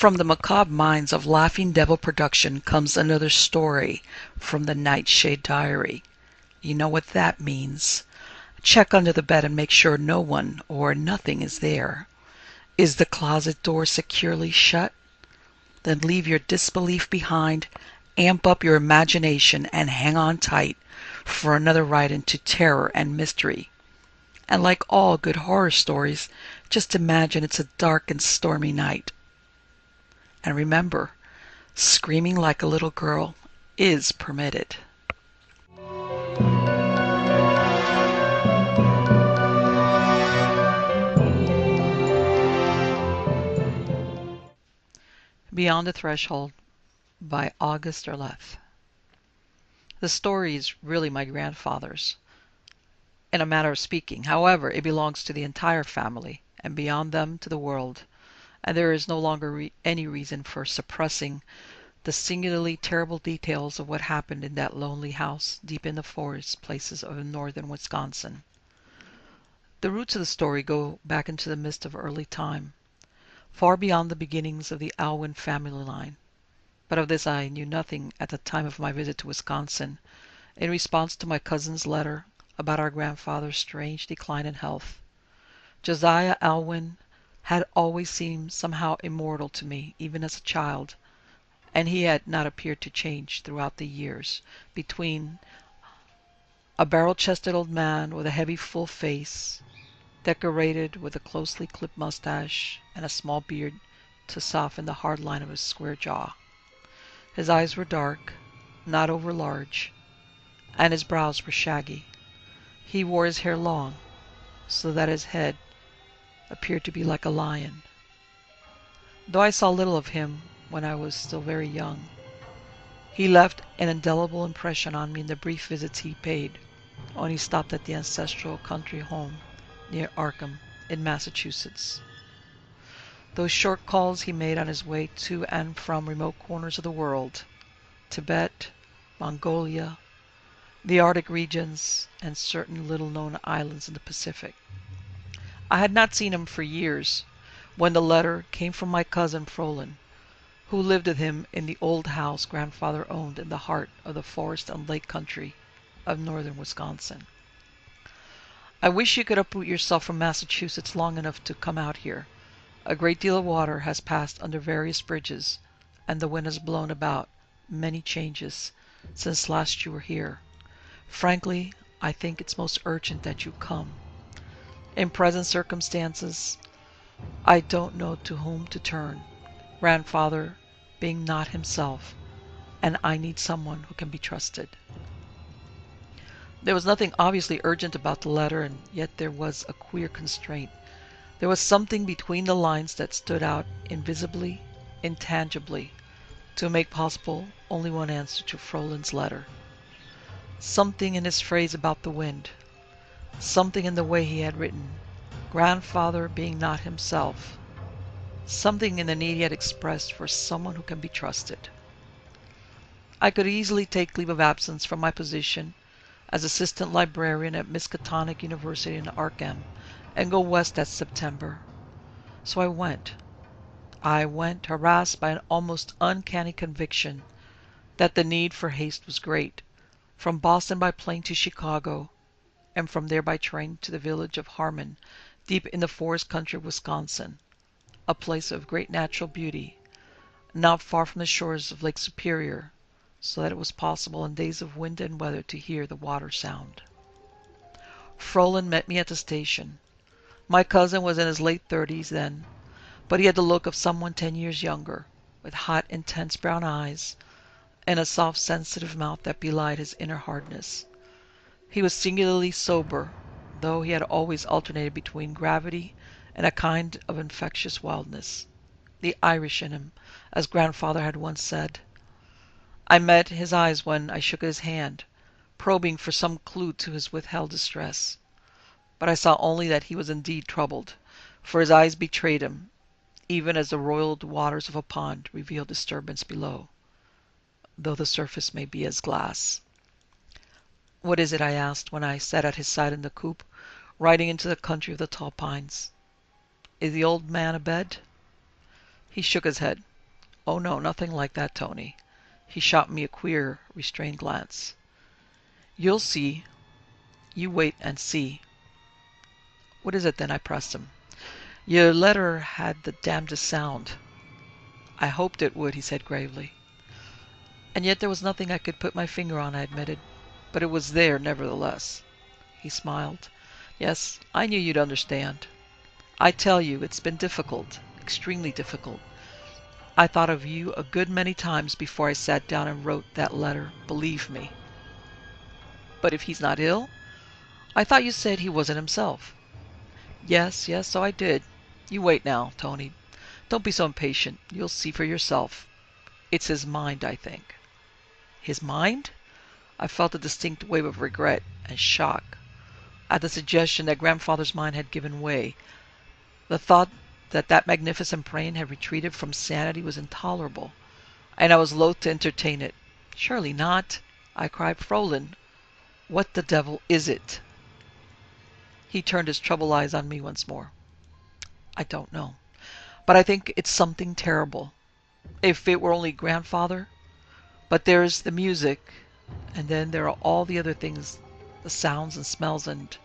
From the macabre minds of Laughing Devil Production comes another story from the Nightshade Diary. You know what that means. Check under the bed and make sure no one or nothing is there. Is the closet door securely shut? Then leave your disbelief behind, amp up your imagination, and hang on tight for another ride into terror and mystery. And like all good horror stories, just imagine it's a dark and stormy night. And remember, screaming like a little girl is permitted. Beyond the Threshold by August Derleth. The story is really my grandfather's, in a manner of speaking. However, it belongs to the entire family, and beyond them to the world, and there is no longer any reason for suppressing the singularly terrible details of what happened in that lonely house deep in the forest places of northern Wisconsin. The roots of the story go back into the mist of early time, far beyond the beginnings of the Alwyn family line. But of this I knew nothing at the time of my visit to Wisconsin, in response to my cousin's letter about our grandfather's strange decline in health. Josiah Alwyn had always seemed somehow immortal to me, even as a child, and he had not appeared to change throughout the years, between a barrel-chested old man with a heavy full face, decorated with a closely clipped mustache and a small beard to soften the hard line of his square jaw. His eyes were dark, not over large, and his brows were shaggy. He wore his hair long, so that his head appeared to be like a lion. Though I saw little of him when I was still very young, he left an indelible impression on me in the brief visits he paid when he stopped at the ancestral country home near Arkham in Massachusetts. Those short calls he made on his way to and from remote corners of the world, Tibet, Mongolia, the Arctic regions, and certain little-known islands in the Pacific. I had not seen him for years when the letter came from my cousin Frolin, who lived with him in the old house grandfather owned in the heart of the forest and lake country of northern Wisconsin. I wish you could uproot yourself from Massachusetts long enough to come out here. A great deal of water has passed under various bridges, and the wind has blown about many changes since last you were here. Frankly, I think it's most urgent that you come. In present circumstances, I don't know to whom to turn, grandfather being not himself, and I need someone who can be trusted. There was nothing obviously urgent about the letter, and yet there was a queer constraint. There was something between the lines that stood out invisibly, intangibly, to make possible only one answer to Frolin's letter. Something in his phrase about the wind, something in the way he had written, grandfather being not himself, something in the need he had expressed for someone who can be trusted. I could easily take leave of absence from my position as assistant librarian at Miskatonic University in Arkham and go west that September. So I went. Harassed by an almost uncanny conviction that the need for haste was great, from Boston by plane to Chicago, and from there by train to the village of Harmon, deep in the forest country of Wisconsin, a place of great natural beauty, not far from the shores of Lake Superior, so that it was possible in days of wind and weather to hear the water sound. Frolin met me at the station. My cousin was in his late 30s then, but he had the look of someone 10 years younger, with hot, intense brown eyes, and a soft, sensitive mouth that belied his inner hardness. He was singularly sober, though he had always alternated between gravity and a kind of infectious wildness. The Irish in him, as grandfather had once said. I met his eyes when I shook his hand, probing for some clue to his withheld distress. But I saw only that he was indeed troubled, for his eyes betrayed him, even as the roiled waters of a pond reveal disturbance below, though the surface may be as glass. "What is it?" I asked when I sat at his side in the coupe, riding into the country of the tall pines. "Is the old man abed?" He shook his head. Oh no, nothing like that, Tony. He shot me a queer, restrained glance. You'll see. You wait and see. What is it then? I pressed him. Your letter had the damnedest sound. I hoped it would, he said gravely. And yet there was nothing I could put my finger on, I admitted. But it was there, nevertheless. He smiled. Yes, I knew you'd understand. I tell you, it's been difficult, extremely difficult. I thought of you a good many times before I sat down and wrote that letter, believe me. But if he's not ill? I thought you said he wasn't himself. Yes, so I did. You wait now, Tony. Don't be so impatient. You'll see for yourself. It's his mind, I think. His mind? I felt a distinct wave of regret and shock at the suggestion that grandfather's mind had given way. The thought that that magnificent brain had retreated from sanity was intolerable, and I was loath to entertain it. Surely not, I cried. Fräulein, what the devil is it? He turned his troubled eyes on me once more. I don't know, but I think it's something terrible. If it were only grandfather. But there's the music, and then there are all the other things, the sounds and smells, and...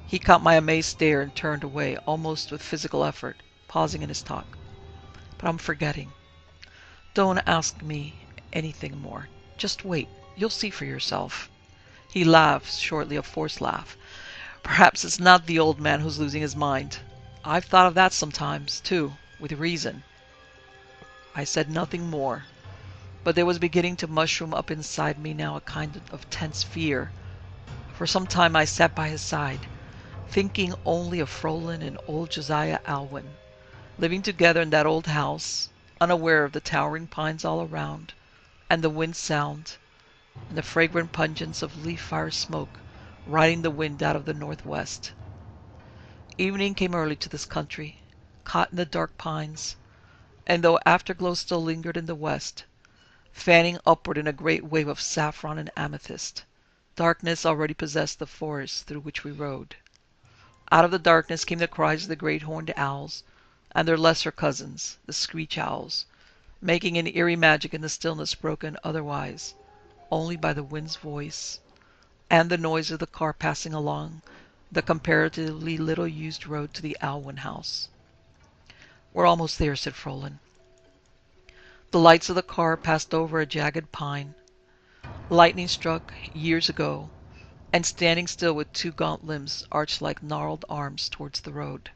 He caught my amazed stare and turned away, almost with physical effort, pausing in his talk. But I'm forgetting. Don't ask me anything more. Just wait. You'll see for yourself. He laughed shortly, a forced laugh. Perhaps it's not the old man who's losing his mind. I've thought of that sometimes, too, with reason. I said nothing more, but there was beginning to mushroom up inside me now a kind of tense fear. For some time I sat by his side, thinking only of Fräulein and old Josiah Alwyn, living together in that old house, unaware of the towering pines all around, and the wind sound, and the fragrant pungence of leaf-fire smoke riding the wind out of the northwest. Evening came early to this country, caught in the dark pines, and though afterglow still lingered in the west, fanning upward in a great wave of saffron and amethyst, darkness already possessed the forest through which we rode. Out of the darkness came the cries of the great horned owls and their lesser cousins, the screech owls, making an eerie magic in the stillness broken otherwise only by the wind's voice and the noise of the car passing along the comparatively little used road to the Alwyn house. We're almost there, said Fräulein. The lights of the car passed over a jagged pine, lightning struck years ago, and standing still with two gaunt limbs arched like gnarled arms towards the road.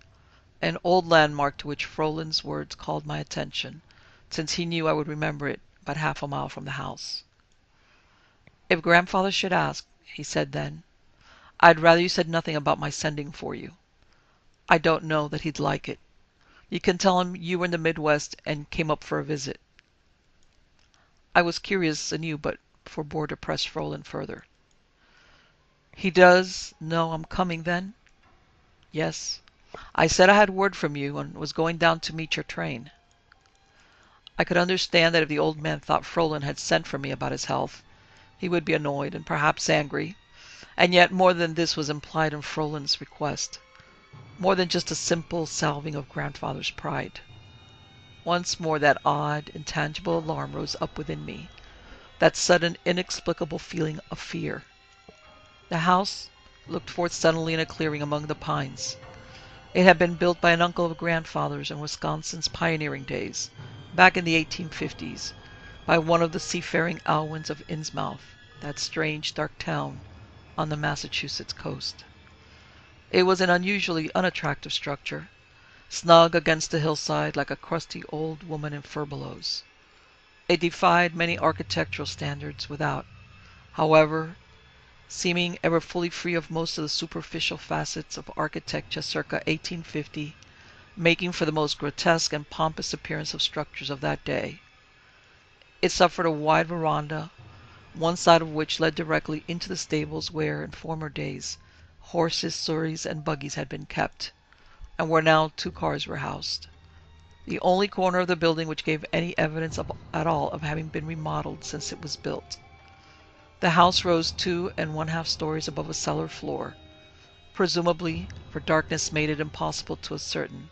An old landmark to which Fräulein's words called my attention, since he knew I would remember it about half a mile from the house. If grandfather should ask, he said then, I'd rather you said nothing about my sending for you. I don't know that he'd like it. You can tell him you were in the Midwest and came up for a visit. I was curious anew, but forbore to press Fräulein further. He does know I'm coming, then? Yes. I said I had word from you and was going down to meet your train. I could understand that if the old man thought Fräulein had sent for me about his health, he would be annoyed and perhaps angry, and yet more than this was implied in Fräulein's request, more than just a simple salving of grandfather's pride. Once more that odd, intangible alarm rose up within me, that sudden, inexplicable feeling of fear. The house looked forth suddenly in a clearing among the pines. It had been built by an uncle of grandfather's in Wisconsin's pioneering days, back in the 1850s, by one of the seafaring Alwyns of Innsmouth, that strange, dark town on the Massachusetts coast. It was an unusually unattractive structure, snug against the hillside like a crusty old woman in furbelows. It defied many architectural standards without, however, seeming ever fully free of most of the superficial facets of architecture circa 1850, making for the most grotesque and pompous appearance of structures of that day. It suffered a wide veranda, one side of which led directly into the stables where, in former days, horses, surreys, and buggies had been kept, and where now 2 cars were housed. The only corner of the building which gave any evidence at all of having been remodeled since it was built. The house rose 2 1/2 stories above a cellar floor. Presumably, for darkness made it impossible to ascertain,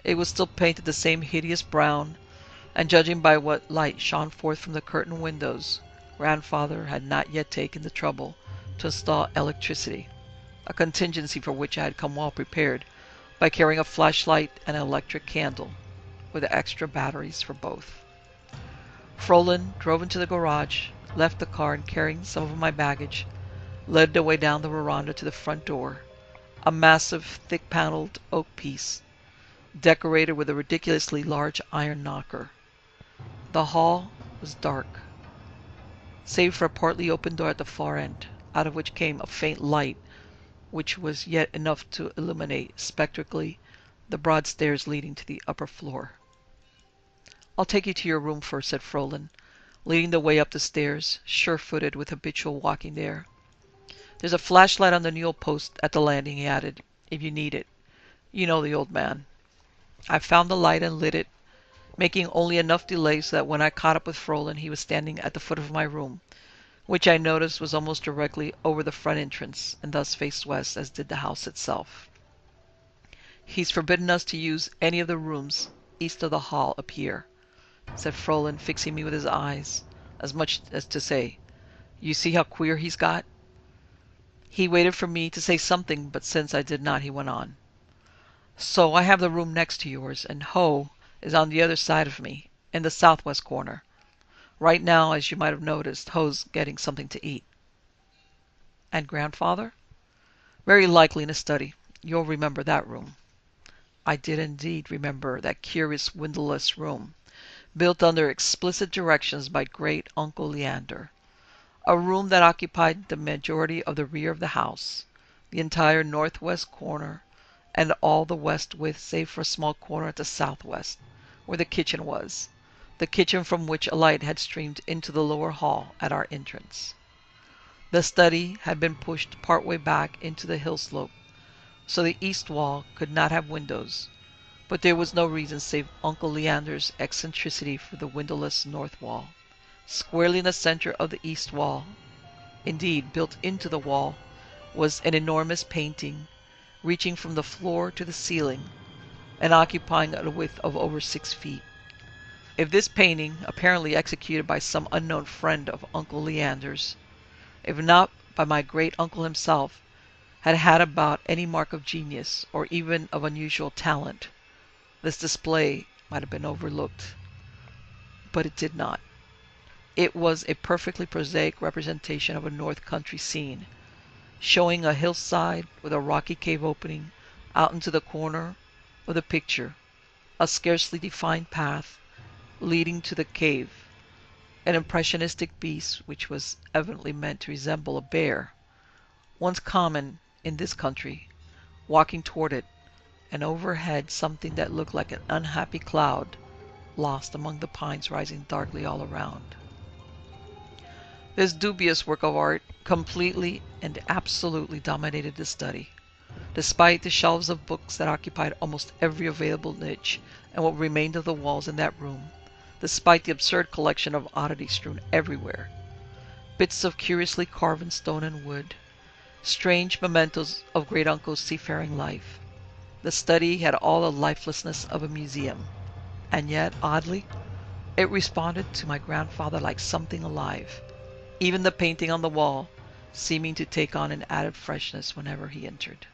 it was still painted the same hideous brown, and judging by what light shone forth from the curtained windows, grandfather had not yet taken the trouble to install electricity, a contingency for which I had come well prepared by carrying a flashlight and an electric candle, with extra batteries for both. Frolin drove into the garage, left the car, and carrying some of my baggage, led the way down the veranda to the front door, a massive, thick-paneled oak piece, decorated with a ridiculously large iron knocker. The hall was dark, save for a partly open door at the far end, out of which came a faint light, which was yet enough to illuminate spectrally the broad stairs leading to the upper floor. "I'll take you to your room first," said Frolin, leading the way up the stairs, sure-footed with habitual walking there. "There's a flashlight on the newel post at the landing," he added, "if you need it. You know the old man." I found the light and lit it, making only enough delay so that when I caught up with Frolin he was standing at the foot of my room, which I noticed was almost directly over the front entrance, and thus faced west, as did the house itself. "He's forbidden us to use any of the rooms east of the hall up here," said Frolin, fixing me with his eyes, as much as to say, "You see how queer he's got?" He waited for me to say something, but since I did not, he went on. "So I have the room next to yours, and Ho is on the other side of me, in the southwest corner. Right now, as you might have noticed, Ho's getting something to eat." "And grandfather?" "Very likely in his study. You'll remember that room." I did indeed remember that curious windowless room, built under explicit directions by great Uncle Leander. A room that occupied the majority of the rear of the house, the entire northwest corner, and all the west width save for a small corner at the southwest, where the kitchen was, the kitchen from which a light had streamed into the lower hall at our entrance. The study had been pushed part way back into the hill slope, so the east wall could not have windows, but there was no reason save Uncle Leander's eccentricity for the windowless north wall. Squarely in the center of the east wall, indeed built into the wall, was an enormous painting, reaching from the floor to the ceiling, and occupying a width of over 6 feet. If this painting, apparently executed by some unknown friend of Uncle Leander's, if not by my great uncle himself, had had about any mark of genius, or even of unusual talent, this display might have been overlooked. But it did not. It was a perfectly prosaic representation of a north country scene, showing a hillside with a rocky cave opening out into the corner of the picture, a scarcely defined path leading to the cave, an impressionistic beast which was evidently meant to resemble a bear, once common in this country, walking toward it, and overhead something that looked like an unhappy cloud lost among the pines rising darkly all around. This dubious work of art completely and absolutely dominated the study, despite the shelves of books that occupied almost every available niche and what remained of the walls in that room, despite the absurd collection of oddities strewn everywhere, bits of curiously carved stone and wood, strange mementos of great uncle's seafaring life. The study had all the lifelessness of a museum, and yet, oddly, it responded to my grandfather like something alive, even the painting on the wall seeming to take on an added freshness whenever he entered.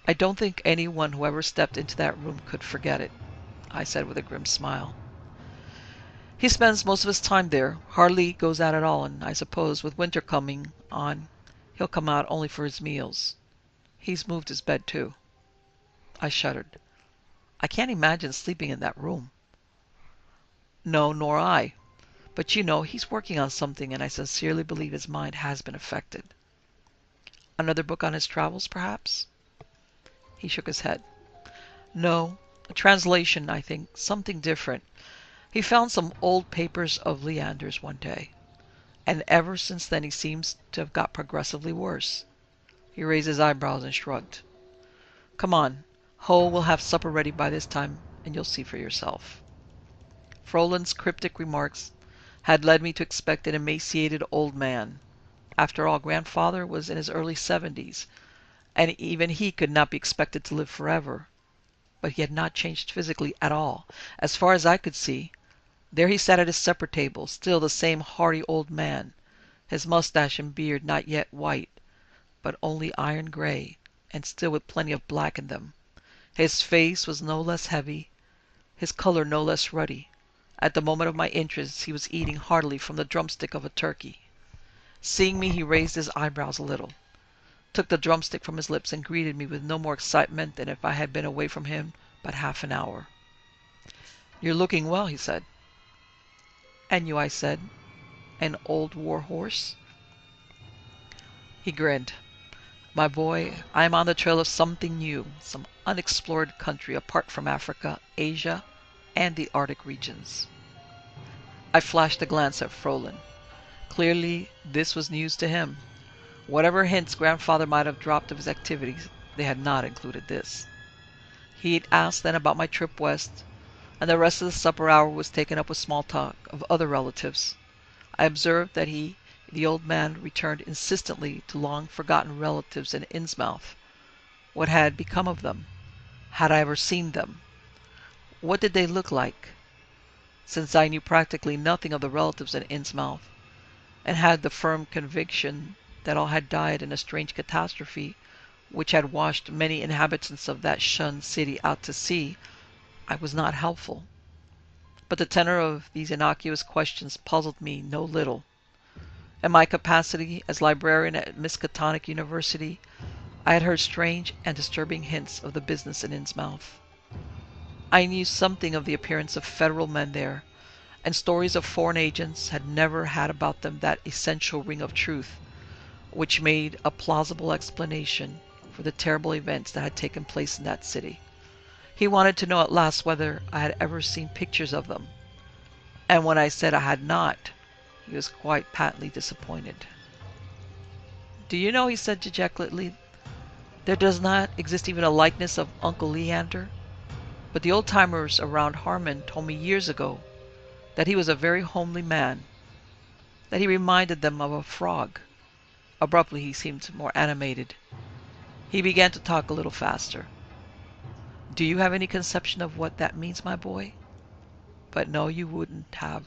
"I don't think anyone who ever stepped into that room could forget it," I said with a grim smile. "He spends most of his time there, hardly goes out at all, and I suppose with winter coming on he'll come out only for his meals. He's moved his bed too." I shuddered. "I can't imagine sleeping in that room." "No, nor I. But you know, he's working on something, and I sincerely believe his mind has been affected." "Another book on his travels, perhaps?" He shook his head. "No, a translation, I think, something different. He found some old papers of Leander's one day, and ever since then he seems to have got progressively worse." He raised his eyebrows and shrugged. "Come on, Ho will have supper ready by this time, and you'll see for yourself." Frolin's cryptic remarks had led me to expect an emaciated old man. After all, grandfather was in his early 70s, and even he could not be expected to live forever. but he had not changed physically at all. As far as I could see, there he sat at his supper table, still the same hearty old man, his mustache and beard not yet white, but only iron gray, and still with plenty of black in them. His face was no less heavy, his color no less ruddy. At the moment of my entrance he was eating heartily from the drumstick of a turkey. Seeing me, he raised his eyebrows a little, took the drumstick from his lips, and greeted me with no more excitement than if I had been away from him but half an hour. "You're looking well," he said. "And you," I said. "An old war horse?" He grinned. "My boy, I am on the trail of something new, some unexplored country apart from Africa, Asia, and the Arctic regions." I flashed a glance at Frolin. Clearly, this was news to him. Whatever hints grandfather might have dropped of his activities, they had not included this. He had asked then about my trip west, and the rest of the supper hour was taken up with small talk of other relatives. I observed that the old man, returned insistently to long-forgotten relatives in Innsmouth. What had become of them? Had I ever seen them? What did they look like? Since I knew practically nothing of the relatives in Innsmouth, and had the firm conviction that all had died in a strange catastrophe which had washed many inhabitants of that shunned city out to sea, I was not helpful. But the tenor of these innocuous questions puzzled me no little. In my capacity as librarian at Miskatonic University, I had heard strange and disturbing hints of the business in Innsmouth. I knew something of the appearance of federal men there, and stories of foreign agents had never had about them that essential ring of truth which made a plausible explanation for the terrible events that had taken place in that city. He wanted to know at last whether I had ever seen pictures of them, and when I said I had not, he was quite patently disappointed. "Do you know," he said dejectedly, "there does not exist even a likeness of Uncle Leander? But the old-timers around Harmon told me years ago that he was a very homely man, that he reminded them of a frog." Abruptly he seemed more animated. He began to talk a little faster. "Do you have any conception of what that means, my boy? But no, you wouldn't have.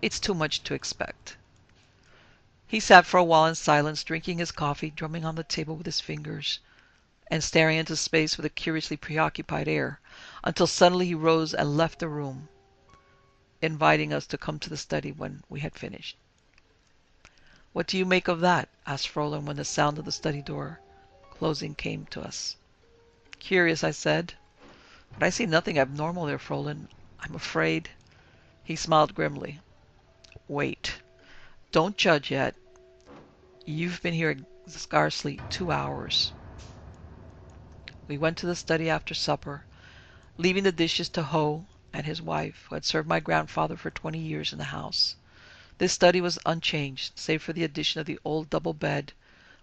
It's too much to expect." He sat for a while in silence, drinking his coffee, drumming on the table with his fingers, and staring into space with a curiously preoccupied air, until suddenly he rose and left the room, inviting us to come to the study when we had finished. "What do you make of that?" asked Frolin when the sound of the study door closing came to us. "Curious," I said. "But I see nothing abnormal there, Frolin. I'm afraid—" He smiled grimly. "Wait. Don't judge yet. You've been here scarcely 2 hours." We went to the study after supper, leaving the dishes to Ho and his wife, who had served my grandfather for 20 years in the house. This study was unchanged, save for the addition of the old double bed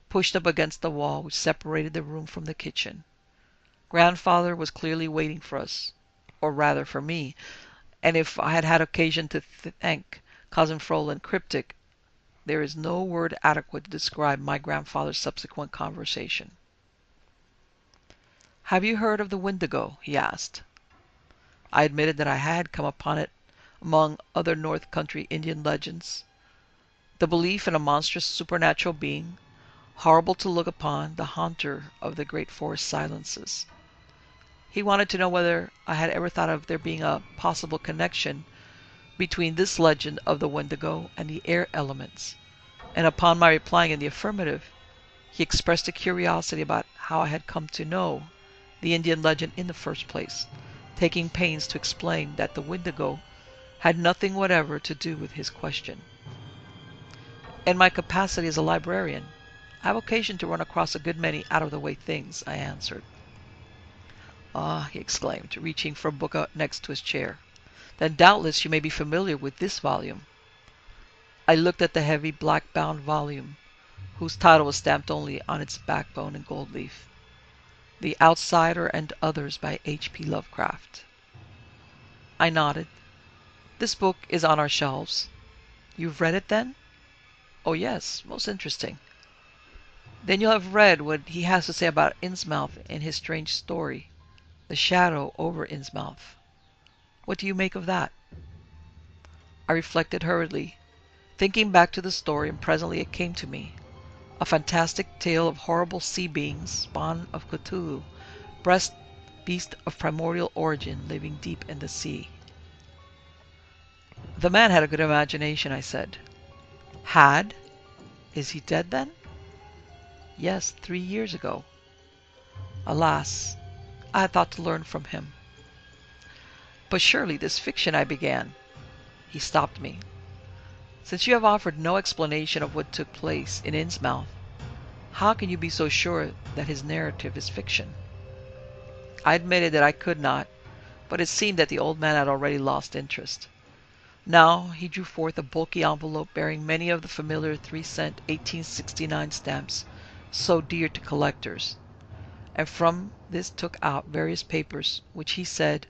pushed up against the wall which separated the room from the kitchen. Grandfather was clearly waiting for us, or rather for me, and if I had had occasion to thank Cousin Frolin cryptic, there is no word adequate to describe my grandfather's subsequent conversation. "Have you heard of the Wendigo?" he asked. I admitted that I had come upon it among other North Country Indian legends. The belief in a monstrous supernatural being, horrible to look upon, the haunter of the great forest silences. He wanted to know whether I had ever thought of there being a possible connection between this legend of the Wendigo and the air elements, and upon my replying in the affirmative, he expressed a curiosity about how I had come to know the Indian legend in the first place, taking pains to explain that the Wendigo had nothing whatever to do with his question. "In my capacity as a librarian, I have occasion to run across a good many out-of-the-way things," I answered. "Ah," he exclaimed, reaching for a book next to his chair. "Then doubtless you may be familiar with this volume." I looked at the heavy black-bound volume, whose title was stamped only on its backbone in gold leaf. "The Outsider and Others" by H.P. Lovecraft. I nodded. "This book is on our shelves." "You've read it, then?" "Oh, yes. Most interesting." "Then you'll have read what he has to say about Innsmouth in his strange story." the shadow over Innsmouth. What do you make of that? I reflected hurriedly, thinking back to the story, and presently it came to me. A fantastic tale of horrible sea beings, spawn of Cthulhu, beast of primordial origin, living deep in the sea. The man had a good imagination, I said. Had? Is he dead then? Yes, 3 years ago. Alas, I had thought to learn from him. But surely this fiction, I began. He stopped me. Since you have offered no explanation of what took place in Innsmouth, how can you be so sure that his narrative is fiction? I admitted that I could not, but it seemed that the old man had already lost interest. Now he drew forth a bulky envelope bearing many of the familiar 3-cent 1869 stamps so dear to collectors, and from this took out various papers which he said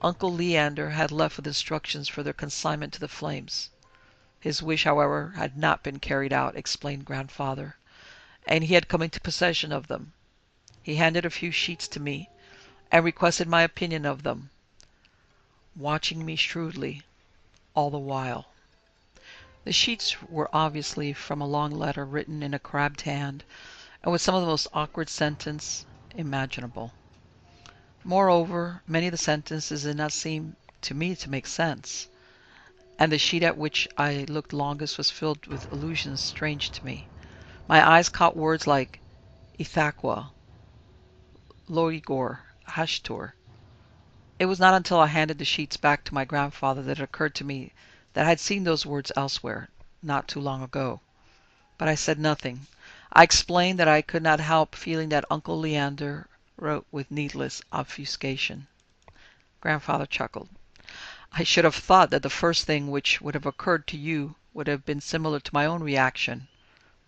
Uncle Leander had left with instructions for their consignment to the flames. His wish, however, had not been carried out, explained Grandfather, and he had come into possession of them. He handed a few sheets to me and requested my opinion of them, watching me shrewdly all the while. The sheets were obviously from a long letter written in a crabbed hand and with some of the most awkward sentence imaginable. Moreover, many of the sentences did not seem to me to make sense, and the sheet at which I looked longest was filled with allusions strange to me. My eyes caught words like Ithaqua, Loigor, Hashtur. It was not until I handed the sheets back to my grandfather that it occurred to me that I had seen those words elsewhere, not too long ago. But I said nothing. I explained that I could not help feeling that Uncle Leander wrote with needless obfuscation. Grandfather chuckled. I should have thought that the first thing which would have occurred to you would have been similar to my own reaction.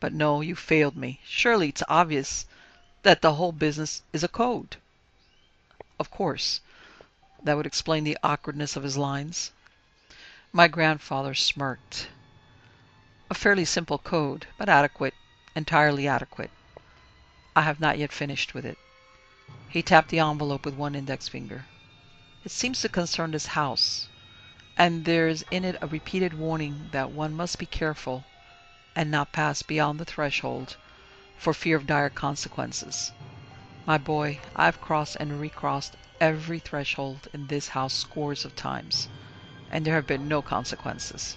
But no, you failed me. Surely it's obvious that the whole business is a code. Of course. That would explain the awkwardness of his lines. My grandfather smirked. A fairly simple code, but adequate, entirely adequate. I have not yet finished with it. He tapped the envelope with one index finger. It seems to concern this house, and there is in it a repeated warning that one must be careful and not pass beyond the threshold for fear of dire consequences. My boy, I've crossed and recrossed every threshold in this house scores of times, and there have been no consequences.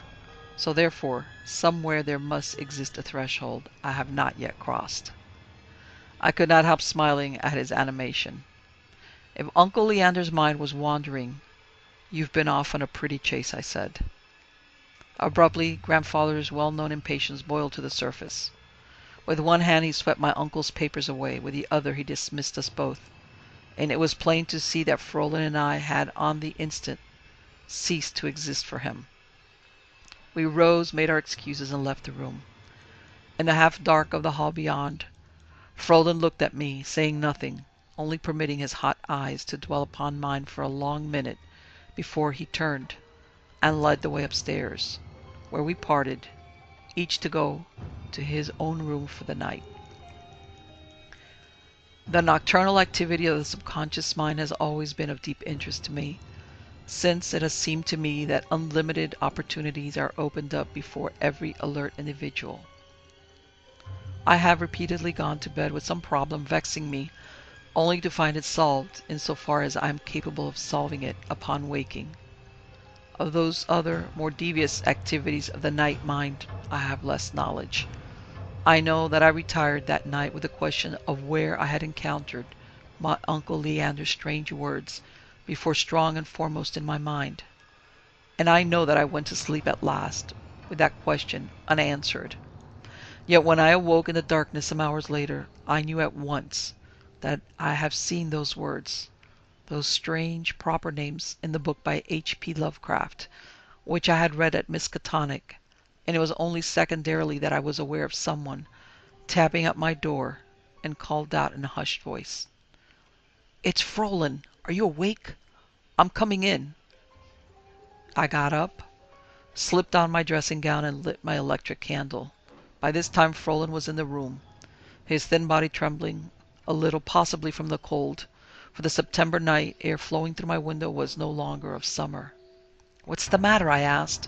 So therefore, somewhere there must exist a threshold I have not yet crossed. I could not help smiling at his animation. If Uncle Leander's mind was wandering, you've been off on a pretty chase, I said. Abruptly, Grandfather's well-known impatience boiled to the surface. With one hand he swept my uncle's papers away, with the other he dismissed us both, and it was plain to see that Frolin and I had on the instant ceased to exist for him. We rose, made our excuses, and left the room. In the half-dark of the hall beyond, Frolin looked at me, saying nothing, only permitting his hot eyes to dwell upon mine for a long minute before he turned and led the way upstairs, where we parted, each to go to his own room for the night. The nocturnal activity of the subconscious mind has always been of deep interest to me, since it has seemed to me that unlimited opportunities are opened up before every alert individual. I have repeatedly gone to bed with some problem vexing me, only to find it solved insofar as I am capable of solving it upon waking. Of those other, more devious activities of the night mind, I have less knowledge. I know that I retired that night with the question of where I had encountered my Uncle Leander's strange words before strong and foremost in my mind. And I know that I went to sleep at last with that question unanswered. Yet when I awoke in the darkness some hours later, I knew at once that I have seen those words, those strange proper names in the book by H.P. Lovecraft, which I had read at Miskatonic, and it was only secondarily that I was aware of someone tapping at my door and called out in a hushed voice, "It's Frolin! Are you awake? I'm coming in." I got up, slipped on my dressing gown, and lit my electric candle. By this time Frolin was in the room, his thin body trembling a little, possibly from the cold, For the September night air flowing through my window was no longer of summer. "What's the matter?" I asked.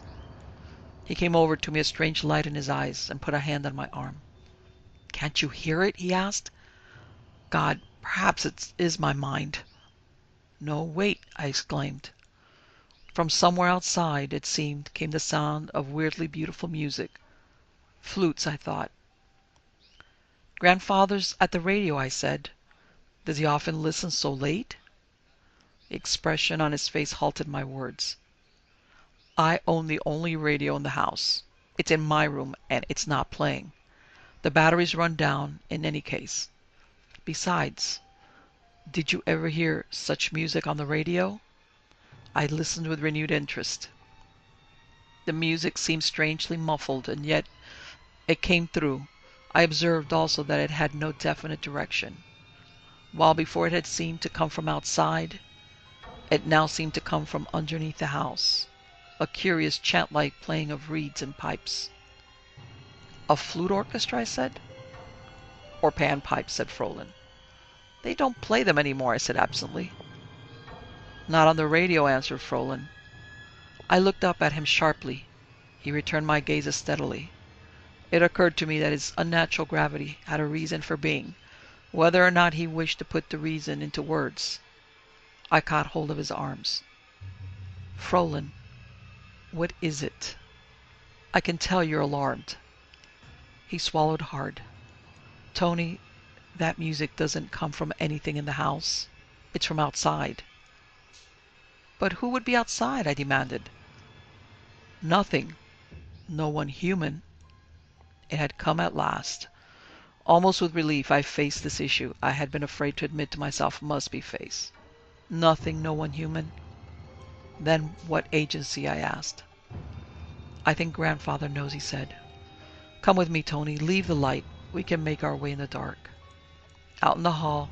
He came over to me, a strange light in his eyes, and put a hand on my arm. "Can't you hear it?" he asked. "God, perhaps it is my mind." "No, wait," I exclaimed. From somewhere outside, it seemed, came the sound of weirdly beautiful music. Flutes, I thought. "Grandfather's at the radio," I said. "Does he often listen so late?" The expression on his face halted my words. "I own the only radio in the house. It's in my room, and it's not playing. The batteries run down in any case. Besides, did you ever hear such music on the radio?" I listened with renewed interest. The music seemed strangely muffled, and yet it came through. I observed also that it had no definite direction. While before it had seemed to come from outside, it now seemed to come from underneath the house. A curious chant-like playing of reeds and pipes. "A flute orchestra?" I said. "Or panpipes," said Frohlan. "They don't play them anymore," I said absently. "Not on the radio," answered Frohlan. I looked up at him sharply. He returned my gaze steadily. It occurred to me that his unnatural gravity had a reason for being, whether or not he wished to put the reason into words. I caught hold of his arms. "Frohlan, what is it? I can tell you're alarmed." He swallowed hard. "Tony, that music doesn't come from anything in the house. It's from outside." "But who would be outside?" I demanded. "Nothing. No one human." It had come at last. Almost with relief I faced this issue I had been afraid to admit to myself must be faced. "Nothing, no one human." "Then what agency?" I asked. "I think Grandfather knows," he said. "Come with me, Tony. Leave the light. We can make our way in the dark." Out in the hall,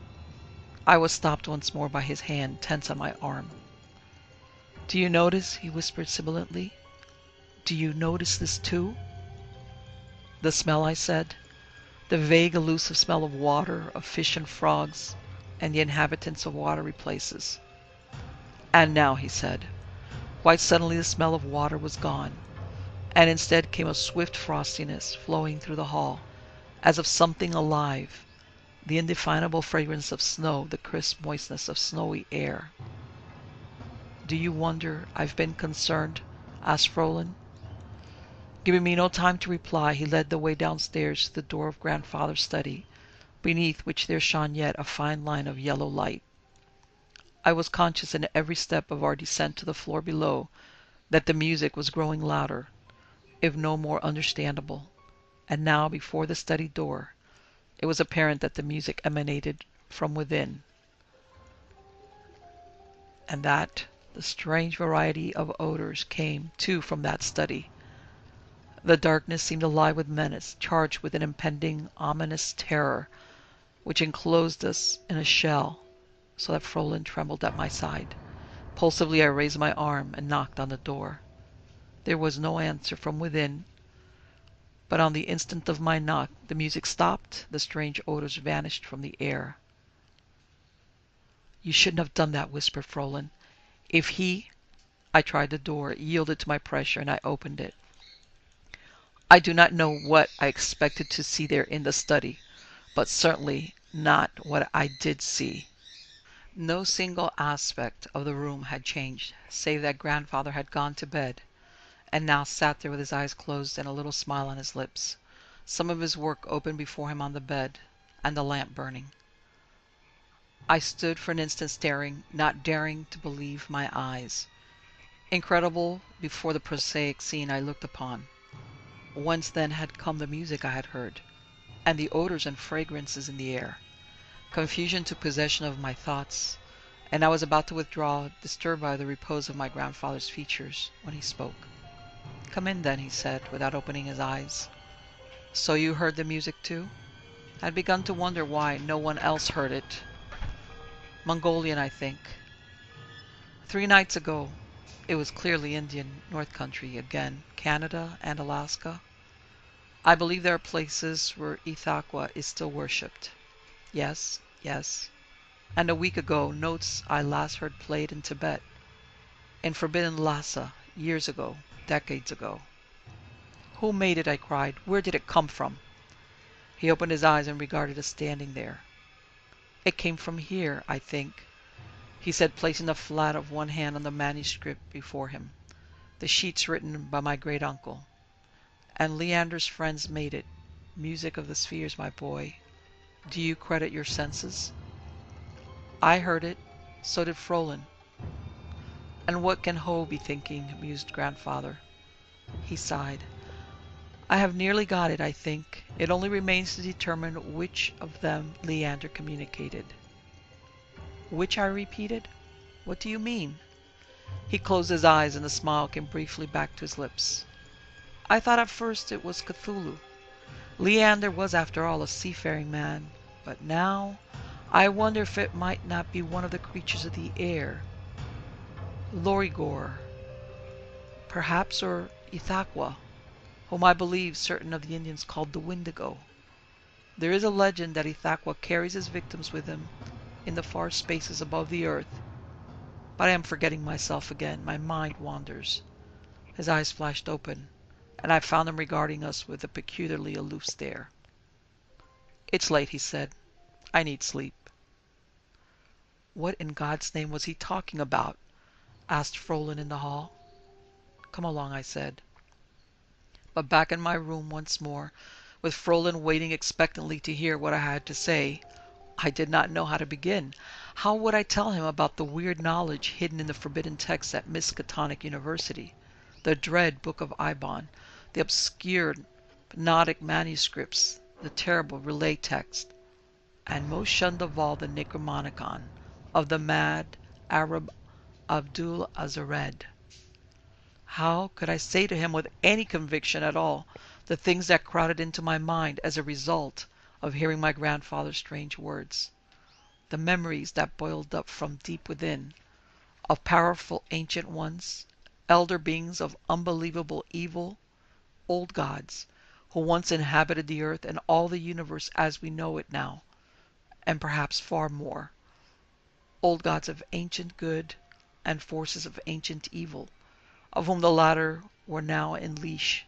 I was stopped once more by his hand tense on my arm. "Do you notice?" he whispered sibilantly. "Do you notice this too?" "The smell," I said. "The vague, elusive smell of water, of fish and frogs, and the inhabitants of watery places." "And now," he said. Quite suddenly the smell of water was gone, and instead came a swift frostiness flowing through the hall, as of something alive, the indefinable fragrance of snow, the crisp moistness of snowy air. "Do you wonder I've been concerned?" asked Frohlan. Giving me no time to reply, he led the way downstairs to the door of Grandfather's study, beneath which there shone yet a fine line of yellow light. I was conscious in every step of our descent to the floor below that the music was growing louder, if no more understandable, and now before the study door it was apparent that the music emanated from within, and that the strange variety of odors came, too, from that study. The darkness seemed alive with menace, charged with an impending, ominous terror, which enclosed us in a shell, so that Frohlan trembled at my side. Impulsively I raised my arm and knocked on the door. There was no answer from within, but on the instant of my knock the music stopped, the strange odors vanished from the air. "You shouldn't have done that," whispered Frohlan. "If he—" I tried the door, yielded to my pressure, and I opened it. I do not know what I expected to see there in the study, but certainly not what I did see. No single aspect of the room had changed, save that Grandfather had gone to bed, and now sat there with his eyes closed and a little smile on his lips, some of his work open before him on the bed, and the lamp burning. I stood for an instant staring, not daring to believe my eyes. Incredible before the prosaic scene I looked upon. Whence then had come the music I had heard, and the odors and fragrances in the air? Confusion took possession of my thoughts, and I was about to withdraw, disturbed by the repose of my grandfather's features, when he spoke. "Come in, then," he said, without opening his eyes. "So you heard the music too?" I had begun to wonder why no one else heard it. "Mongolian, I think. 3 nights ago. It was clearly Indian, North Country again, Canada and Alaska. I believe there are places where Ithaqua is still worshipped. Yes, yes." And a week ago, notes I last heard played in Tibet, in forbidden Lhasa, years ago, decades ago. Who made it? I cried. Where did it come from? He opened his eyes and regarded us standing there. It came from here, I think, he said, placing the flat of one hand on the manuscript before him. The sheets written by my great uncle. And Leander's friends made it. Music of the spheres, my boy. Do you credit your senses? I heard it. So did Frolin. And what can Ho be thinking? Mused grandfather. He sighed. I have nearly got it, I think. It only remains to determine which of them Leander communicated. Which, I repeated. What do you mean? He closed his eyes and the smile came briefly back to his lips. I thought at first it was Cthulhu. Leander was, after all, a seafaring man. But now, I wonder if it might not be one of the creatures of the air. Lorigor, perhaps, or Ithaqua, whom I believe certain of the Indians called the Wendigo. There is a legend that Ithaqua carries his victims with him in the far spaces above the earth. But I am forgetting myself again. My mind wanders. His eyes flashed open, and I found him regarding us with a peculiarly aloof stare. It's late, he said. I need sleep. What in God's name was he talking about? Asked Frolin in the hall. Come along, I said. But back in my room once more, with Frolin waiting expectantly to hear what I had to say, I did not know how to begin. How would I tell him about the weird knowledge hidden in the forbidden texts at Miskatonic University, the dread Book of Ibon, the obscure Pneumatic manuscripts, the terrible relay text, and most shunned of all the Necromonicon of the mad Arab Abdul Azared? How could I say to him with any conviction at all the things that crowded into my mind as a result of hearing my grandfather's strange words? The memories that boiled up from deep within, of powerful ancient ones, elder beings of unbelievable evil, old gods, who once inhabited the earth and all the universe as we know it now, and perhaps far more. Old gods of ancient good and forces of ancient evil, of whom the latter were now in leash,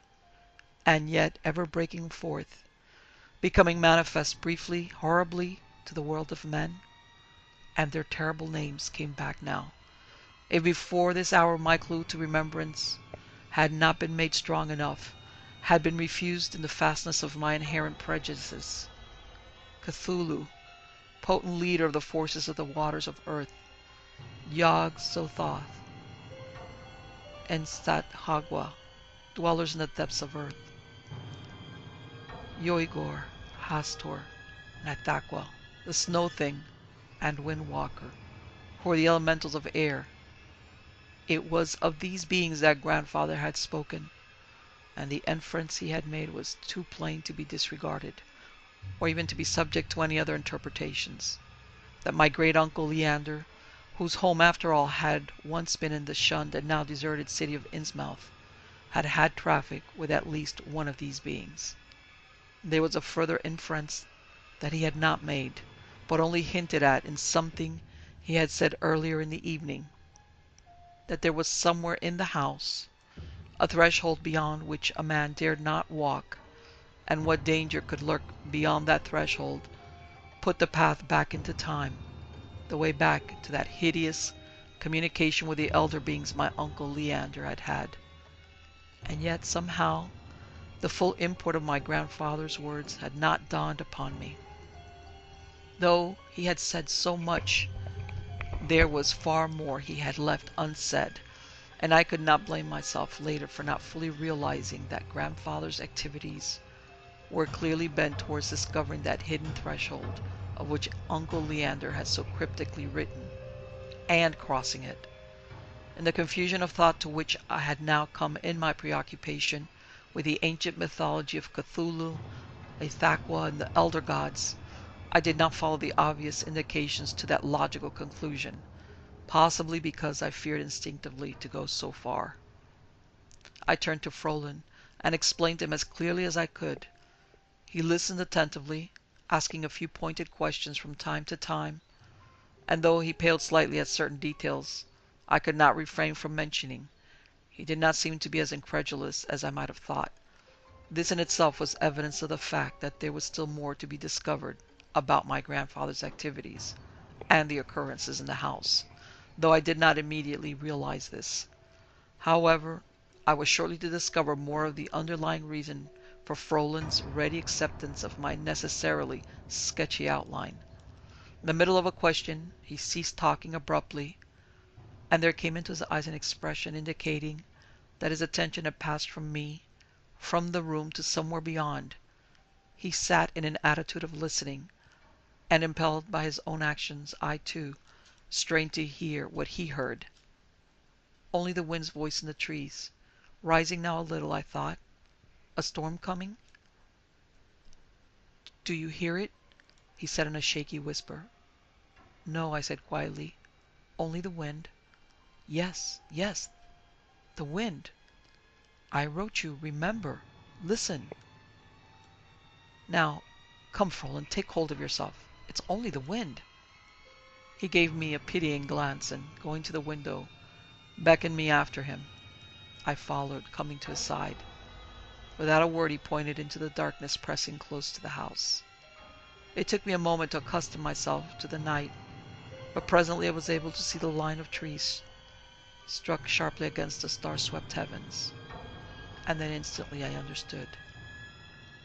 and yet ever breaking forth, becoming manifest briefly, horribly, to the world of men. And their terrible names came back now. If before this hour my clue to remembrance had not been made strong enough, had been refused in the fastness of my inherent prejudices. Cthulhu, potent leader of the forces of the waters of earth, Yog-Sothoth, and Sat-Hagwa, dwellers in the depths of earth, Yoigor, Hastor, Nathaqua, the Snow Thing, and Windwalker, who are the elementals of air. It was of these beings that grandfather had spoken, and the inference he had made was too plain to be disregarded, or even to be subject to any other interpretations. That my great uncle Leander, whose home after all had once been in the shunned and now deserted city of Innsmouth, had had traffic with at least one of these beings. There was a further inference that he had not made, but only hinted at in something he had said earlier in the evening, that there was somewhere in the house a threshold beyond which a man dared not walk, and what danger could lurk beyond that threshold put the path back into time, the way back to that hideous communication with the elder beings my uncle Leander had had. And yet somehow the full import of my grandfather's words had not dawned upon me. Though he had said so much, there was far more he had left unsaid, and I could not blame myself later for not fully realizing that grandfather's activities were clearly bent towards discovering that hidden threshold of which Uncle Leander had so cryptically written, and crossing it. In the confusion of thought to which I had now come in my preoccupation with the ancient mythology of Cthulhu, Ithaqua, and the elder gods, I did not follow the obvious indications to that logical conclusion, possibly because I feared instinctively to go so far. I turned to Frolin and explained to him as clearly as I could. He listened attentively, asking a few pointed questions from time to time, and though he paled slightly at certain details I could not refrain from mentioning, he did not seem to be as incredulous as I might have thought. This in itself was evidence of the fact that there was still more to be discovered about my grandfather's activities and the occurrences in the house, though I did not immediately realize this. However, I was shortly to discover more of the underlying reason for Frolin's ready acceptance of my necessarily sketchy outline. In the middle of a question, he ceased talking abruptly, and there came into his eyes an expression indicating that his attention had passed from me, from the room, to somewhere beyond. He sat in an attitude of listening, and impelled by his own actions, I, too, strained to hear what he heard. Only the wind's voice in the trees, rising now a little, I thought. A storm coming? "Do you hear it?" he said in a shaky whisper. "No," I said quietly. "Only the wind." "Yes, yes, the wind. I wrote you, remember. Listen." "Now, come, Frolin, take hold of yourself. It's only the wind." He gave me a pitying glance, and going to the window, beckoned me after him. I followed, coming to his side. Without a word he pointed into the darkness pressing close to the house. It took me a moment to accustom myself to the night, but presently I was able to see the line of trees struck sharply against the star-swept heavens, and then instantly I understood.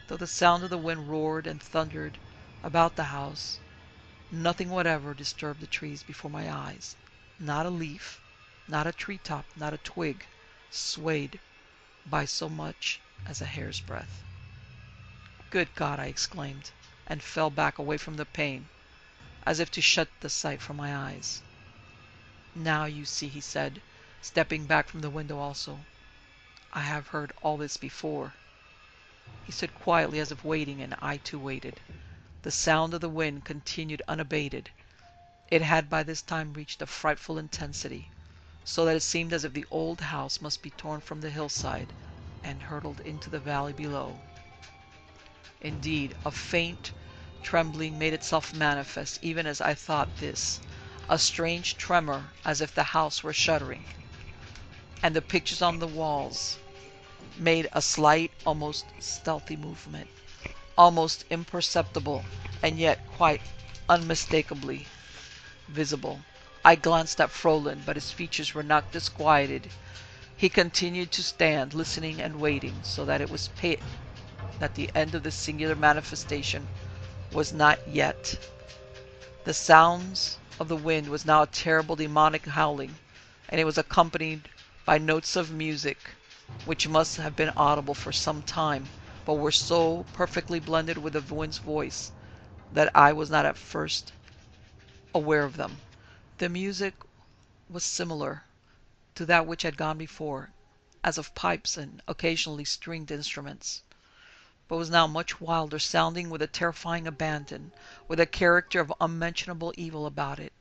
Though the sound of the wind roared and thundered about the house, nothing whatever disturbed the trees before my eyes. Not a leaf, not a treetop, not a twig swayed by so much as a hair's breadth. "Good God!" I exclaimed, and fell back away from the pane, as if to shut the sight from my eyes. "Now you see," he said, stepping back from the window also. "I have heard all this before." He stood quietly as if waiting, and I too waited. The sound of the wind continued unabated. It had by this time reached a frightful intensity, so that it seemed as if the old house must be torn from the hillside and hurtled into the valley below. Indeed, a faint trembling made itself manifest even as I thought this, a strange tremor as if the house were shuddering, and the pictures on the walls made a slight, almost stealthy movement, almost imperceptible, and yet quite unmistakably visible. I glanced at Frolin, but his features were not disquieted. He continued to stand, listening and waiting, so that it was patent that the end of this singular manifestation was not yet. The sounds of the wind was now a terrible demonic howling, and it was accompanied by notes of music, which must have been audible for some time, but were so perfectly blended with the wind's voice that I was not at first aware of them. The music was similar to that which had gone before, as of pipes and occasionally stringed instruments, but was now much wilder sounding, with a terrifying abandon, with a character of unmentionable evil about it.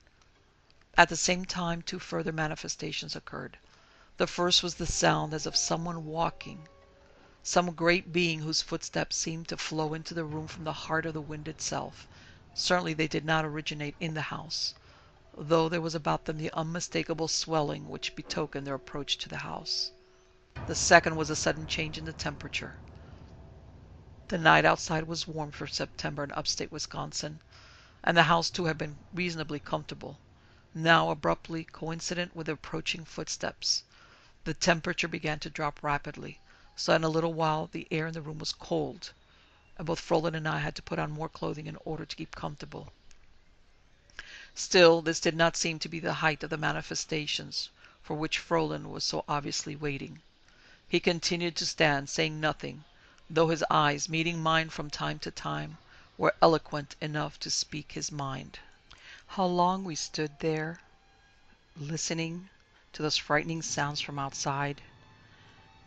At the same time, two further manifestations occurred. The first was the sound as of someone walking, some great being whose footsteps seemed to flow into the room from the heart of the wind itself. Certainly they did not originate in the house, though there was about them the unmistakable swelling which betokened their approach to the house. The second was a sudden change in the temperature. The night outside was warm for September in upstate Wisconsin, and the house too had been reasonably comfortable. Now, abruptly coincident with the approaching footsteps, the temperature began to drop rapidly, so in a little while the air in the room was cold, and both Frolin and I had to put on more clothing in order to keep comfortable. Still, this did not seem to be the height of the manifestations for which Frolin was so obviously waiting. He continued to stand, saying nothing, though his eyes, meeting mine from time to time, were eloquent enough to speak his mind. How long we stood there, listening to those frightening sounds from outside,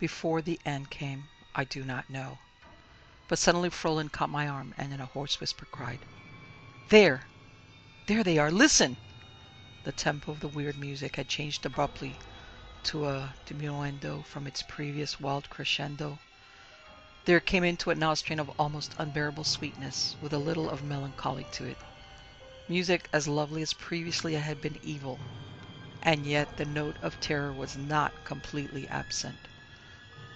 before the end came, I do not know. But suddenly Frolin caught my arm, and in a hoarse whisper cried, "There! There they are! Listen!" The tempo of the weird music had changed abruptly to a diminuendo from its previous wild crescendo. There came into it now a strain of almost unbearable sweetness, with a little of melancholy to it. Music as lovely as previously it had been evil, and yet the note of terror was not completely absent.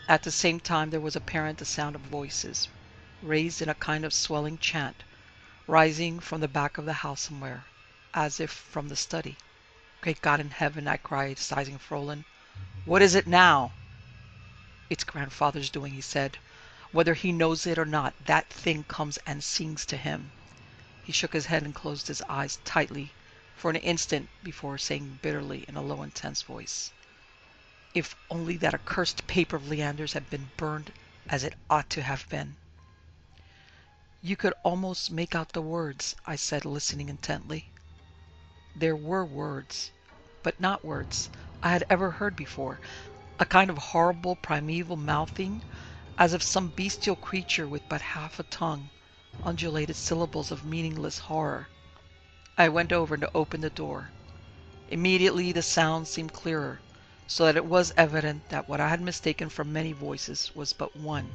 At the same time there was apparent the sound of voices, raised in a kind of swelling chant, rising from the back of the house somewhere, as if from the study. "Great God in heaven," I cried, seizing Frolin. "What is it now?" "It's grandfather's doing," he said. "Whether he knows it or not, that thing comes and sings to him." He shook his head and closed his eyes tightly for an instant before saying bitterly in a low, intense voice, "If only that accursed paper of Leander's had been burned as it ought to have been." "You could almost make out the words," I said, listening intently. There were words, but not words I had ever heard before. A kind of horrible primeval mouthing, as if some bestial creature with but half a tongue undulated syllables of meaningless horror. I went over and opened the door. Immediately the sound seemed clearer, so that it was evident that what I had mistaken for many voices was but one,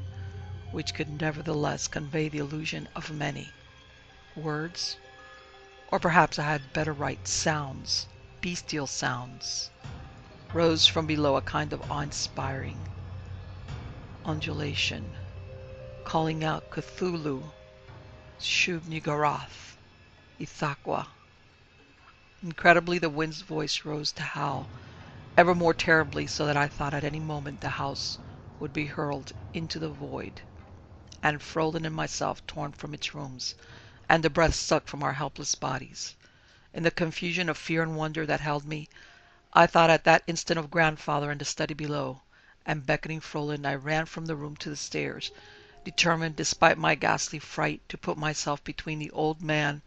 which could nevertheless convey the illusion of many. Words? Or perhaps I had better write sounds, bestial sounds, rose from below, a kind of awe-inspiring undulation, calling out Cthulhu, Shub-Niggurath, Ithaqua. Incredibly, the wind's voice rose to howl ever more terribly, so that I thought at any moment the house would be hurled into the void, and Frolin and myself torn from its rooms, and the breath sucked from our helpless bodies. In the confusion of fear and wonder that held me, I thought at that instant of grandfather in the study below, and beckoning Frolin, I ran from the room to the stairs, determined, despite my ghastly fright, to put myself between the old man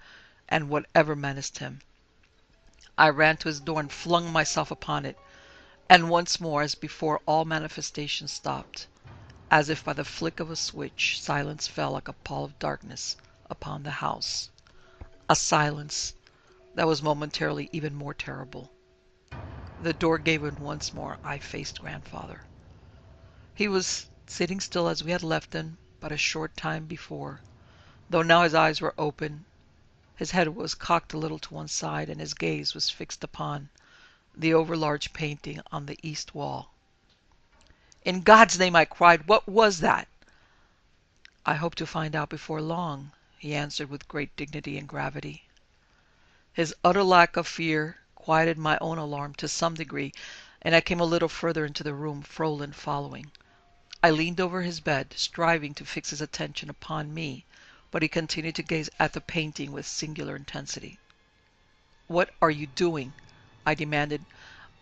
and whatever menaced him. I ran to his door and flung myself upon it, and once more, as before, all manifestation stopped. As if by the flick of a switch, silence fell like a pall of darkness upon the house. A silence that was momentarily even more terrible. The door gave in once more. I faced grandfather. He was sitting still as we had left him but a short time before, though now his eyes were open. His head was cocked a little to one side, and his gaze was fixed upon the overlarge painting on the east wall. "In God's name," I cried, "what was that?" "I hope to find out before long," he answered with great dignity and gravity. His utter lack of fear quieted my own alarm to some degree, and I came a little further into the room, Frolin following. I leaned over his bed, striving to fix his attention upon me, but he continued to gaze at the painting with singular intensity. "What are you doing?" I demanded.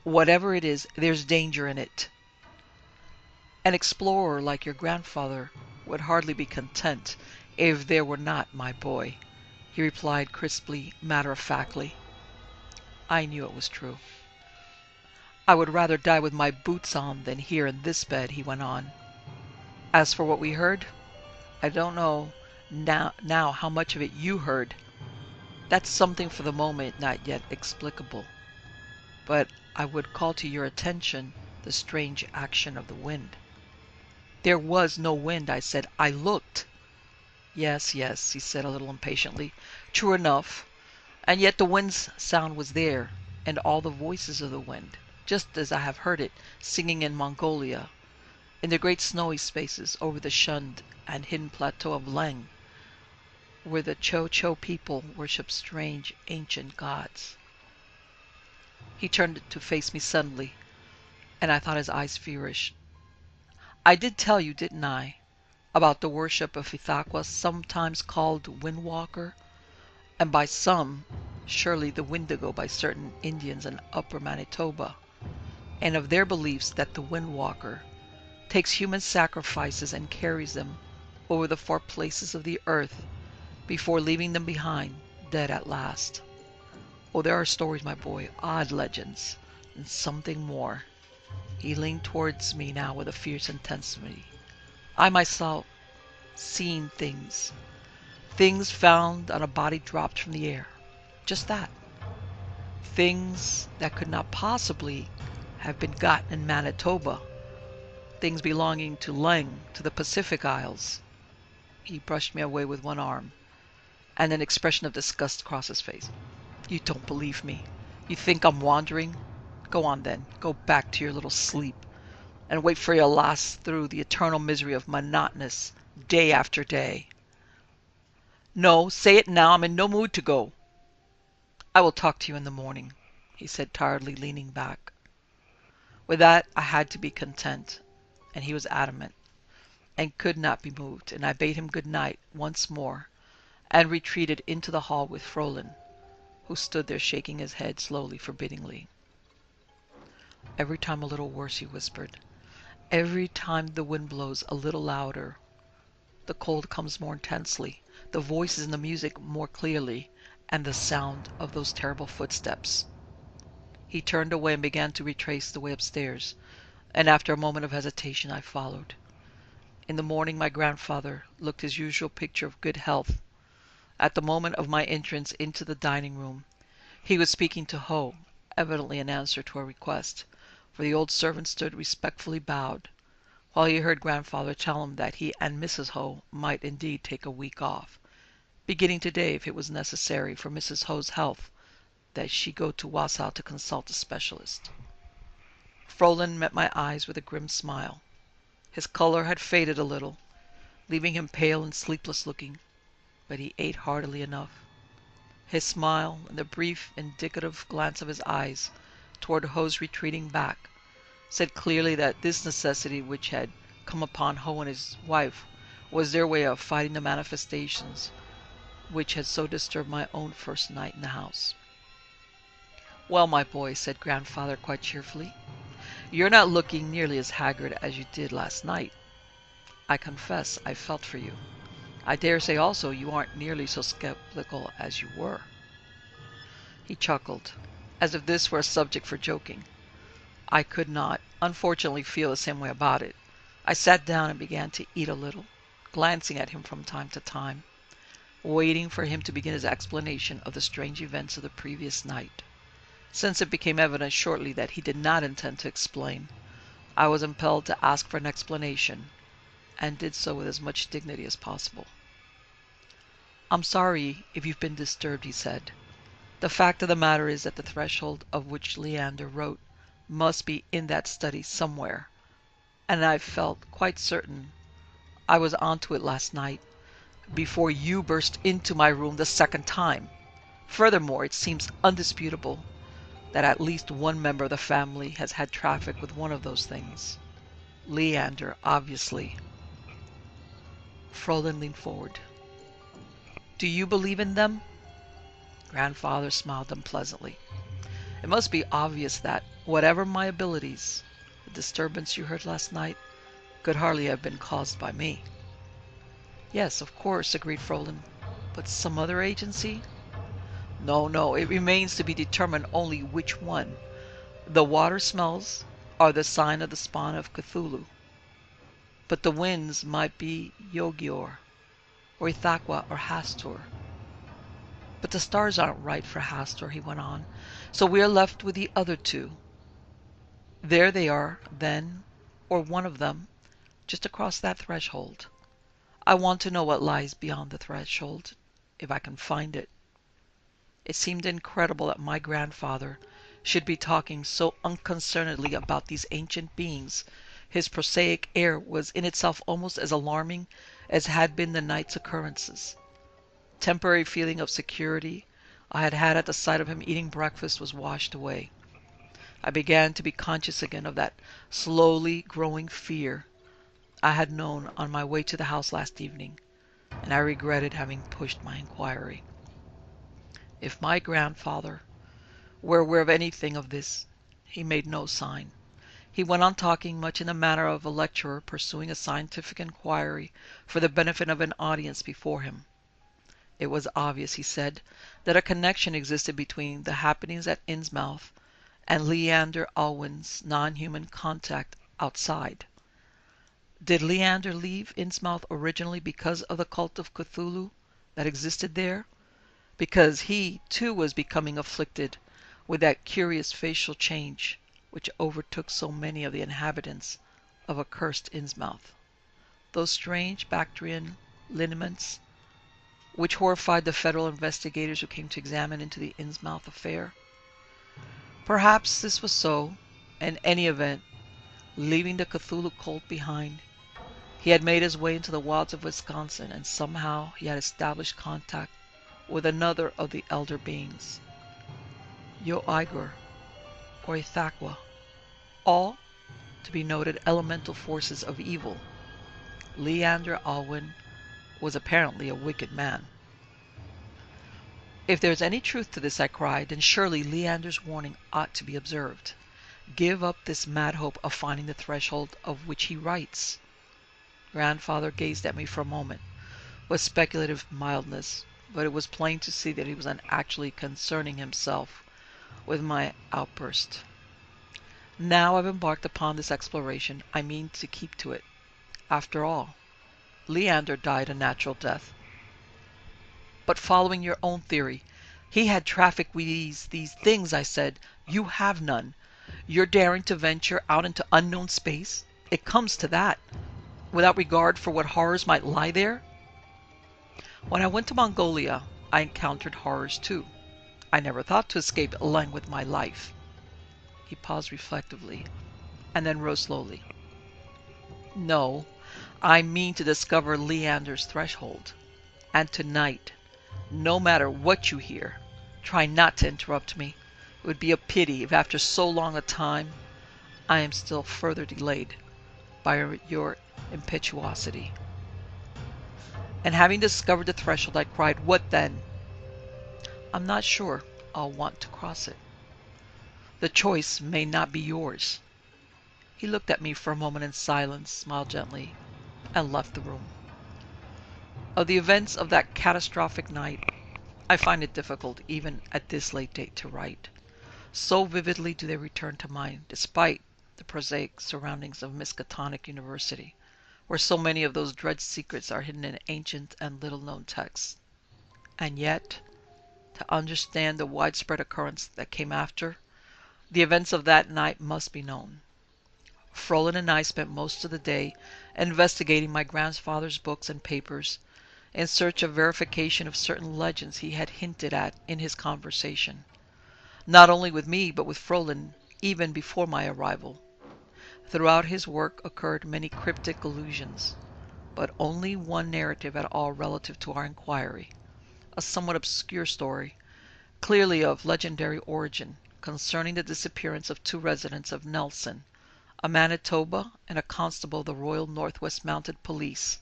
"Whatever it is, there's danger in it." "An explorer like your grandfather would hardly be content if there were not, my boy," he replied crisply, matter-of-factly. I knew it was true. "I would rather die with my boots on than here in this bed," he went on. "As for what we heard, I don't know now how much of it you heard. That's something for the moment not yet explicable. But I would call to your attention the strange action of the wind." "There was no wind," I said. "I looked." Yes, yes," he said a little impatiently. "True enough. And yet the wind's sound was there, and all the voices of the wind, just as I have heard it, singing in Mongolia, in the great snowy spaces over the shunned and hidden plateau of Leng, where the Cho-Cho people worship strange ancient gods." He turned to face me suddenly, and I thought his eyes feverish. "I did tell you, didn't I, about the worship of Ithaqua, sometimes called Windwalker, and by some surely the Wendigo by certain Indians in Upper Manitoba, and of their beliefs that the Windwalker takes human sacrifices and carries them over the far places of the earth before leaving them behind, dead at last? Oh, there are stories, my boy, odd legends, and something more." He leaned towards me now with a fierce intensity. "I myself seen things. Things found on a body dropped from the air. Just that. Things that could not possibly have been gotten in Manitoba. Things belonging to Leng, to the Pacific Isles." He brushed me away with one arm. and an expression of disgust across his face. You don't believe me. You think I'm wandering? Go on then. Go back to your little sleep and wait for you to last through the eternal misery of monotonous day after day. No, say it now. I'm in no mood to go. I will talk to you in the morning, he said tiredly, leaning back. With that, I had to be content, and he was adamant, and could not be moved, and I bade him good night once more, and retreated into the hall with Frolin, who stood there shaking his head slowly, forbiddingly. Every time a little worse, he whispered. Every time the wind blows a little louder, the cold comes more intensely, the voices and the music more clearly, and the sound of those terrible footsteps. He turned away and began to retrace the way upstairs, and after a moment of hesitation I followed. In the morning my grandfather looked his usual picture of good health. At the moment of my entrance into the dining room, he was speaking to Ho, evidently in answer to a request, for the old servant stood respectfully bowed, while he heard grandfather tell him that he and Mrs. Ho might indeed take a week off, beginning today if it was necessary for Mrs. Ho's health that she go to Wausau to consult a specialist. Frolin met my eyes with a grim smile. His color had faded a little, leaving him pale and sleepless looking, but he ate heartily enough. His smile and the brief indicative glance of his eyes toward Ho's retreating back said clearly that this necessity which had come upon Ho and his wife was their way of fighting the manifestations which had so disturbed my own first night in the house. Well, my boy, said grandfather quite cheerfully, you're not looking nearly as haggard as you did last night. I confess I felt for you. I dare say also you aren't nearly so skeptical as you were. He chuckled, as if this were a subject for joking. I could not, unfortunately, feel the same way about it. I sat down and began to eat a little, glancing at him from time to time, waiting for him to begin his explanation of the strange events of the previous night. Since it became evident shortly that he did not intend to explain, I was impelled to ask for an explanation, and did so with as much dignity as possible. I'm sorry if you've been disturbed, he said. The fact of the matter is that the threshold of which Leander wrote must be in that study somewhere, and I felt quite certain I was onto it last night, before you burst into my room the second time. Furthermore, it seems undisputable that at least one member of the family has had traffic with one of those things. Leander, obviously. Frolin leaned forward. Do you believe in them? Grandfather smiled unpleasantly. It must be obvious that, whatever my abilities, the disturbance you heard last night could hardly have been caused by me. Yes, of course, agreed Frolin. But some other agency? No, it remains to be determined only which one. The water smells are the sign of the spawn of Cthulhu. But the winds might be Yogior, or Ithaqua, or Hastur. But the stars aren't right for Hastur, he went on, so we are left with the other two. There they are, then, or one of them, just across that threshold. I want to know what lies beyond the threshold, if I can find it. It seemed incredible that my grandfather should be talking so unconcernedly about these ancient beings. His prosaic air was in itself almost as alarming as had been the night's occurrences. Temporary feeling of security I had had at the sight of him eating breakfast was washed away. I began to be conscious again of that slowly growing fear I had known on my way to the house last evening, and I regretted having pushed my inquiry. If my grandfather were aware of anything of this, he made no sign. He went on talking much in the manner of a lecturer pursuing a scientific inquiry for the benefit of an audience before him. It was obvious, he said, that a connection existed between the happenings at Innsmouth and Leander Alwyn's non-human contact outside. Did Leander leave Innsmouth originally because of the cult of Cthulhu that existed there? Because he, too, was becoming afflicted with that curious facial change which overtook so many of the inhabitants of accursed Innsmouth? Those strange Bactrian lineaments which horrified the federal investigators who came to examine into the Innsmouth affair? Perhaps this was so. In any event, leaving the Cthulhu cult behind, he had made his way into the wilds of Wisconsin, and somehow he had established contact with another of the elder beings, Yo-Igor, or Ithaqua, all to be noted elemental forces of evil. Leander Alwyn was apparently a wicked man. If there is any truth to this, I cried, then surely Leander's warning ought to be observed. Give up this mad hope of finding the threshold of which he writes. Grandfather gazed at me for a moment with speculative mildness, but it was plain to see that he was not actually concerning himself with my outburst. Now I've embarked upon this exploration, I mean to keep to it. After all, Leander died a natural death. But following your own theory, he had trafficked with these things, I said. You have none. You're daring to venture out into unknown space. It comes to that, without regard for what horrors might lie there. When I went to Mongolia, I encountered horrors too. I never thought to escape along with my life. He paused reflectively, and then rose slowly. No, I mean to discover Leander's threshold. And tonight, no matter what you hear, try not to interrupt me. It would be a pity if after so long a time I am still further delayed by your impetuosity. And having discovered the threshold, I cried, "What then?" "I'm not sure I'll want to cross it. The choice may not be yours." He looked at me for a moment in silence, smiled gently, and left the room. Of the events of that catastrophic night, I find it difficult, even at this late date, to write. So vividly do they return to mind, despite the prosaic surroundings of Miskatonic University, where so many of those dread secrets are hidden in ancient and little-known texts. And yet, to understand the widespread occurrence that came after, the events of that night must be known. Frolin and I spent most of the day investigating my grandfather's books and papers in search of verification of certain legends he had hinted at in his conversation, not only with me but with Frolin even before my arrival. Throughout his work occurred many cryptic allusions, but only one narrative at all relative to our inquiry, a somewhat obscure story, clearly of legendary origin, concerning the disappearance of two residents of Nelson, a Manitoba and a constable of the Royal Northwest Mounted Police,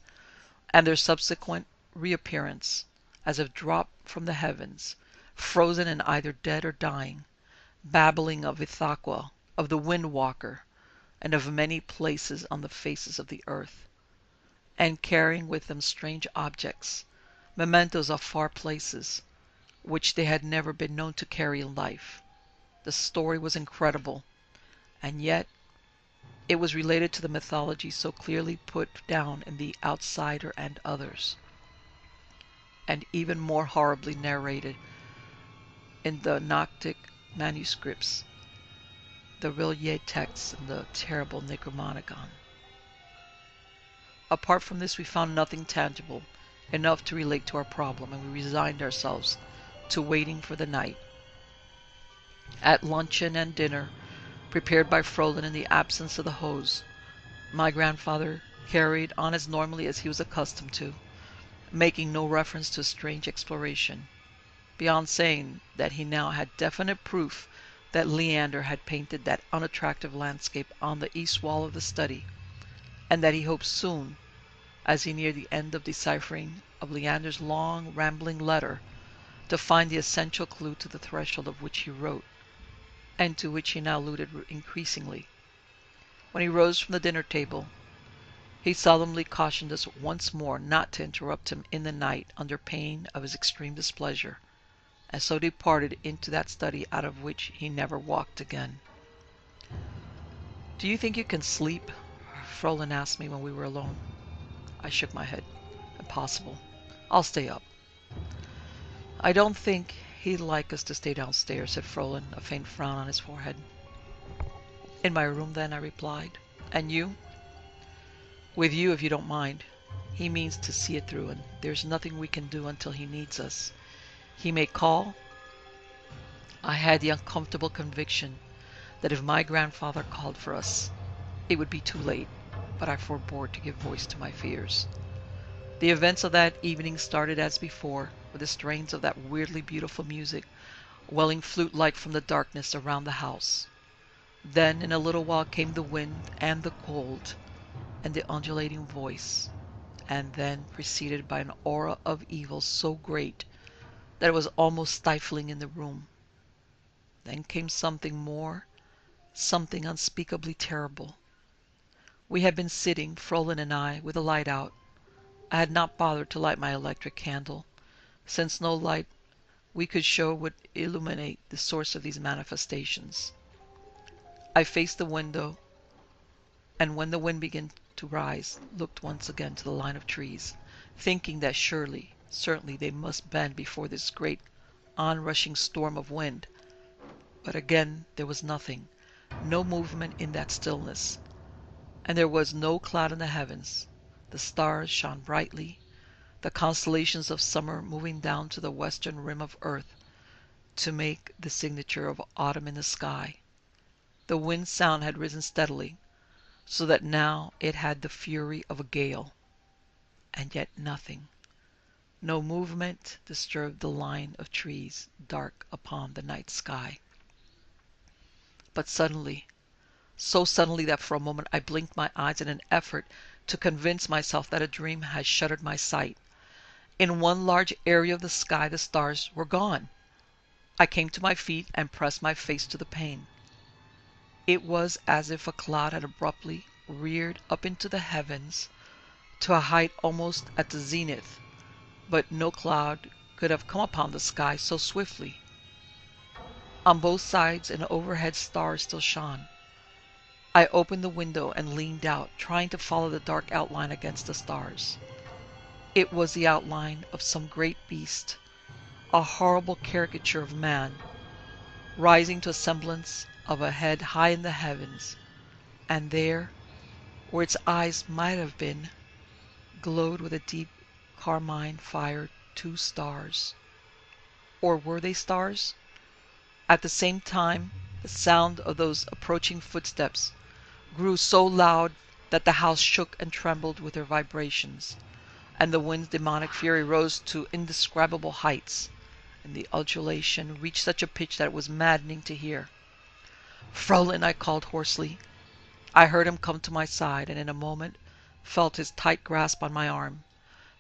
and their subsequent reappearance, as if dropped from the heavens, frozen and either dead or dying, babbling of Ithaqua, of the Wind Walker, and of many places on the faces of the earth, and carrying with them strange objects, mementos of far places, which they had never been known to carry in life. The story was incredible, and yet it was related to the mythology so clearly put down in The Outsider and others, and even more horribly narrated in the Noctic manuscripts, the Rillier texts, and the terrible Necromonicon. Apart from this, we found nothing tangible enough to relate to our problem, and we resigned ourselves to waiting for the night. At luncheon and dinner, prepared by Frolin in the absence of the hose, my grandfather carried on as normally as he was accustomed to, making no reference to a strange exploration, beyond saying that he now had definite proof that Leander had painted that unattractive landscape on the east wall of the study, and that he hoped soon, as he neared the end of deciphering of Leander's long, rambling letter, to find the essential clue to the threshold of which he wrote, and to which he now alluded increasingly. When he rose from the dinner table, he solemnly cautioned us once more not to interrupt him in the night under pain of his extreme displeasure, and so departed into that study out of which he never walked again. "Do you think you can sleep?" Frolin asked me when we were alone. I shook my head. "Impossible. I'll stay up." "I don't think he'd like us to stay downstairs," said Frolin, a faint frown on his forehead. "In my room, then," I replied. "And you?" "With you, if you don't mind." He means to see it through, and there's nothing we can do until he needs us. He may call. I had the uncomfortable conviction that if my grandfather called for us, it would be too late, but I forbore to give voice to my fears. The events of that evening started as before, with the strains of that weirdly beautiful music welling flute-like from the darkness around the house. Then in a little while came the wind and the cold and the undulating voice, and then preceded by an aura of evil so great that it was almost stifling in the room. Then came something more, something unspeakably terrible. We had been sitting, Frolin and I, with the light out. I had not bothered to light my electric candle, since no light we could show would illuminate the source of these manifestations. I faced the window, and when the wind began to rise, looked once again to the line of trees, thinking that surely, certainly they must bend before this great onrushing storm of wind. But again there was nothing, no movement in that stillness, and there was no cloud in the heavens. The stars shone brightly, the constellations of summer moving down to the western rim of earth to make the signature of autumn in the sky. The wind sound had risen steadily, so that now it had the fury of a gale. And yet nothing, no movement disturbed the line of trees dark upon the night sky. But suddenly, so suddenly that for a moment I blinked my eyes in an effort to convince myself that a dream had shuttered my sight. In one large area of the sky the stars were gone. I came to my feet and pressed my face to the pane. It was as if a cloud had abruptly reared up into the heavens to a height almost at the zenith, but no cloud could have come upon the sky so swiftly. On both sides and overhead stars still shone. I opened the window and leaned out, trying to follow the dark outline against the stars. It was the outline of some great beast, a horrible caricature of man, rising to a semblance of a head high in the heavens, and there, where its eyes might have been, glowed with a deep carmine fire 2 stars. Or were they stars? At the same time, the sound of those approaching footsteps grew so loud that the house shook and trembled with their vibrations, and the wind's demonic fury rose to indescribable heights, and the ululation reached such a pitch that it was maddening to hear. "Frolin!" I called hoarsely. I heard him come to my side, and in a moment felt his tight grasp on my arm.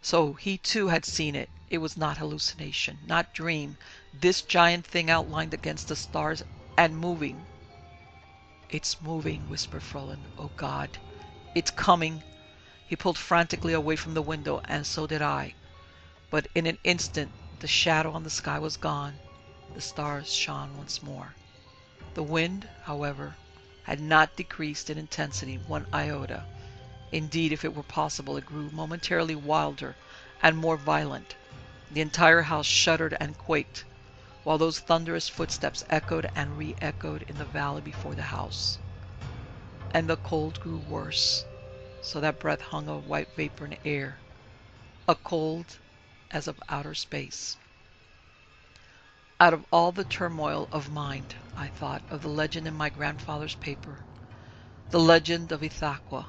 So he too had seen it. It was not hallucination, not dream. This giant thing outlined against the stars and moving. "It's moving," whispered Frolin. "Oh God, it's coming!" He pulled frantically away from the window, and so did I. But in an instant the shadow on the sky was gone. The stars shone once more. The wind, however, had not decreased in intensity one iota. Indeed, if it were possible, it grew momentarily wilder and more violent. The entire house shuddered and quaked, while those thunderous footsteps echoed and re-echoed in the valley before the house. And the cold grew worse, so that breath hung a white vapor in the air, a cold as of outer space. Out of all the turmoil of mind, I thought of the legend in my grandfather's paper, the legend of Ithaqua,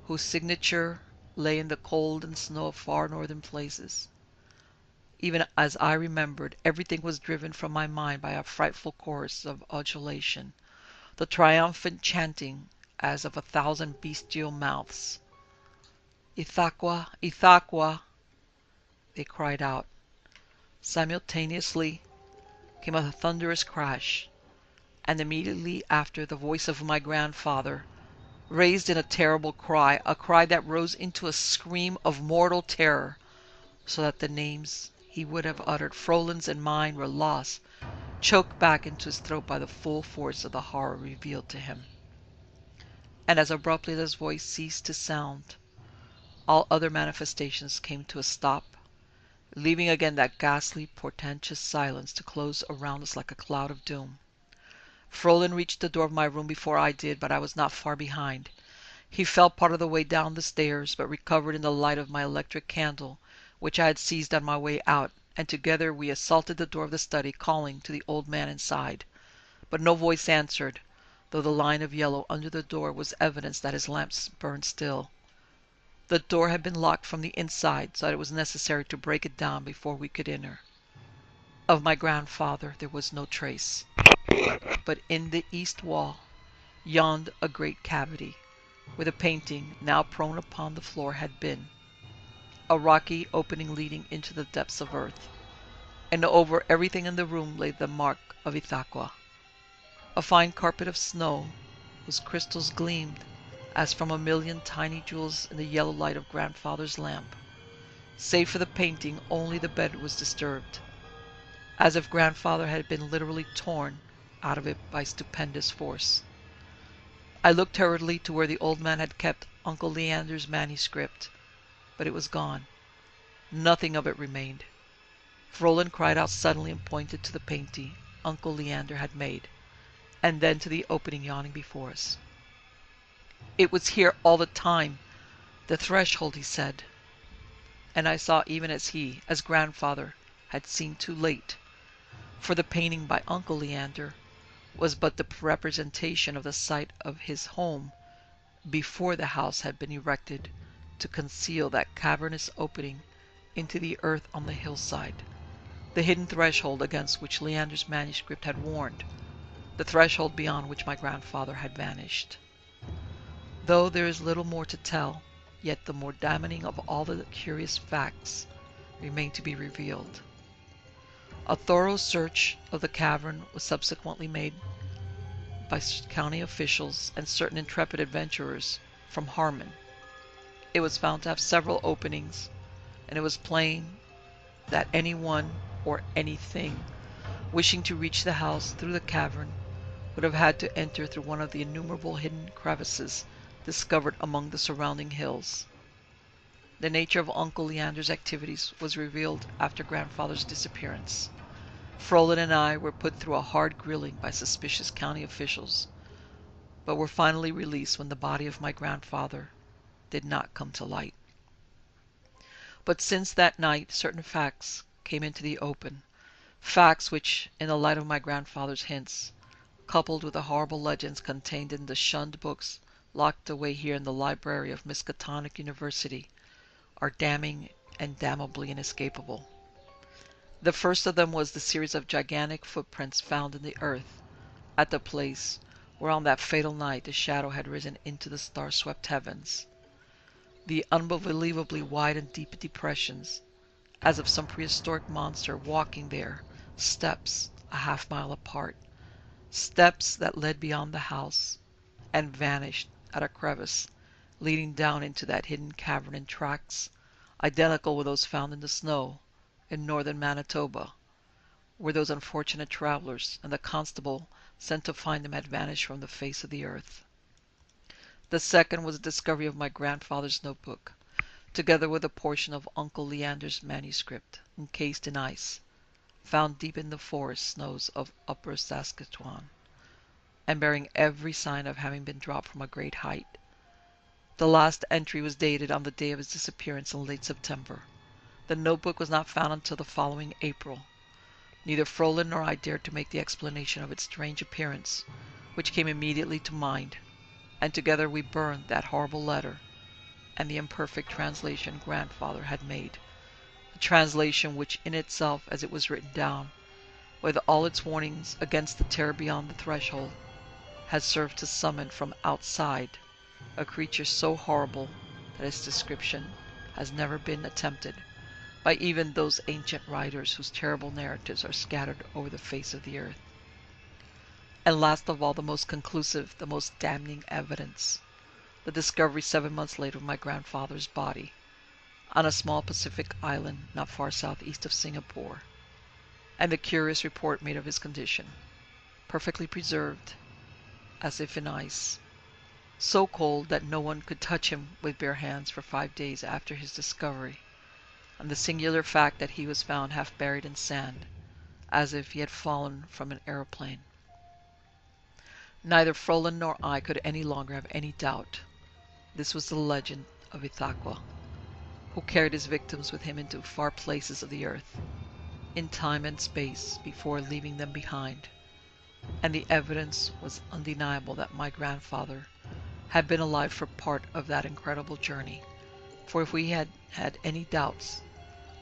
whose signature lay in the cold and snow of far northern places. Even as I remembered, everything was driven from my mind by a frightful chorus of adulation, the triumphant chanting as of 1,000 bestial mouths. "Ithaqua! Ithaqua!" they cried out. Simultaneously came a thunderous crash, and immediately after the voice of my grandfather, raised in a terrible cry, a cry that rose into a scream of mortal terror, so that the names he would have uttered, Frolin's and mine, were lost, choked back into his throat by the full force of the horror revealed to him. And as abruptly as his voice ceased to sound, all other manifestations came to a stop, leaving again that ghastly, portentous silence to close around us like a cloud of doom. Frolin reached the door of my room before I did, but I was not far behind. He fell part of the way down the stairs, but recovered in the light of my electric candle, which I had seized on my way out, and together we assaulted the door of the study, calling to the old man inside. But no voice answered, though the line of yellow under the door was evidence that his lamps burned still. The door had been locked from the inside, so that it was necessary to break it down before we could enter. Of my grandfather there was no trace, but in the east wall yawned a great cavity, where the painting, now prone upon the floor, had been, a rocky opening leading into the depths of earth, and over everything in the room lay the mark of Ithaqua. A fine carpet of snow, whose crystals gleamed as from a million tiny jewels in the yellow light of grandfather's lamp. Save for the painting, only the bed was disturbed, as if grandfather had been literally torn out of it by stupendous force. I looked hurriedly to where the old man had kept Uncle Leander's manuscript, but it was gone. Nothing of it remained. Frolin cried out suddenly and pointed to the painting Uncle Leander had made, and then to the opening yawning before us. "It was here all the time, the threshold," he said, and I saw even as he, as grandfather, had seen too late, for the painting by Uncle Leander was but the representation of the site of his home before the house had been erected to conceal that cavernous opening into the earth on the hillside, the hidden threshold against which Leander's manuscript had warned, the threshold beyond which my grandfather had vanished. Though there is little more to tell, yet the more damning of all the curious facts remain to be revealed. A thorough search of the cavern was subsequently made by county officials and certain intrepid adventurers from Harmon. It was found to have several openings, and it was plain that anyone or anything wishing to reach the house through the cavern would have had to enter through one of the innumerable hidden crevices discovered among the surrounding hills. The nature of Uncle Leander's activities was revealed after grandfather's disappearance. Frolin and I were put through a hard grilling by suspicious county officials, but were finally released when the body of my grandfather did not come to light. But since that night certain facts came into the open, facts which, in the light of my grandfather's hints, coupled with the horrible legends contained in the shunned books locked away here in the library of Miskatonic University, are damning and damnably inescapable. The first of them was the series of gigantic footprints found in the earth at the place where on that fatal night the shadow had risen into the star-swept heavens. The unbelievably wide and deep depressions, as of some prehistoric monster walking there, steps a half-mile apart, steps that led beyond the house and vanished at a crevice leading down into that hidden cavern in tracks identical with those found in the snow in northern Manitoba, where those unfortunate travelers and the constable sent to find them had vanished from the face of the earth. The second was the discovery of my grandfather's notebook, together with a portion of Uncle Leander's manuscript, encased in ice, found deep in the forest snows of Upper Saskatchewan, and bearing every sign of having been dropped from a great height. The last entry was dated on the day of his disappearance in late September. The notebook was not found until the following April. Neither Frolin nor I dared to make the explanation of its strange appearance, which came immediately to mind, and together we burned that horrible letter and the imperfect translation grandfather had made, a translation which in itself, as it was written down, with all its warnings against the terror beyond the threshold, had served to summon from outside a creature so horrible that its description has never been attempted by even those ancient writers whose terrible narratives are scattered over the face of the earth. And last of all, the most conclusive, the most damning evidence, the discovery 7 months later of my grandfather's body on a small Pacific island not far southeast of Singapore, and the curious report made of his condition, perfectly preserved, as if in ice, so cold that no one could touch him with bare hands for 5 days after his discovery, and the singular fact that he was found half buried in sand, as if he had fallen from an aeroplane. Neither Frolin nor I could any longer have any doubt. This was the legend of Ithaqua, who carried his victims with him into far places of the earth, in time and space, before leaving them behind. And the evidence was undeniable that my grandfather had been alive for part of that incredible journey. For if we had had any doubts,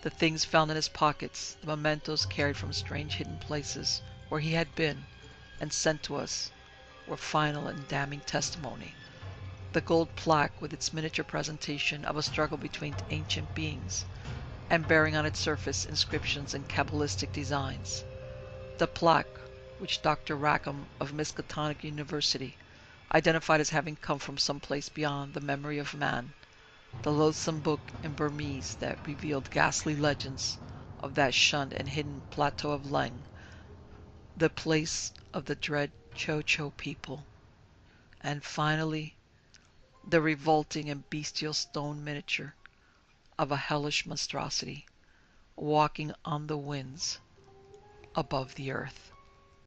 the things found in his pockets, the mementos carried from strange hidden places where he had been, and sent to us, were final and damning testimony. The gold plaque with its miniature presentation of a struggle between ancient beings, and bearing on its surface inscriptions and cabalistic designs. The plaque, which Dr. Rackham of Miskatonic University identified as having come from some place beyond the memory of man. The loathsome book in Burmese that revealed ghastly legends of that shunned and hidden plateau of Leng, the place of the dread Cho-Cho people. And finally, the revolting and bestial stone miniature of a hellish monstrosity walking on the winds above the earth.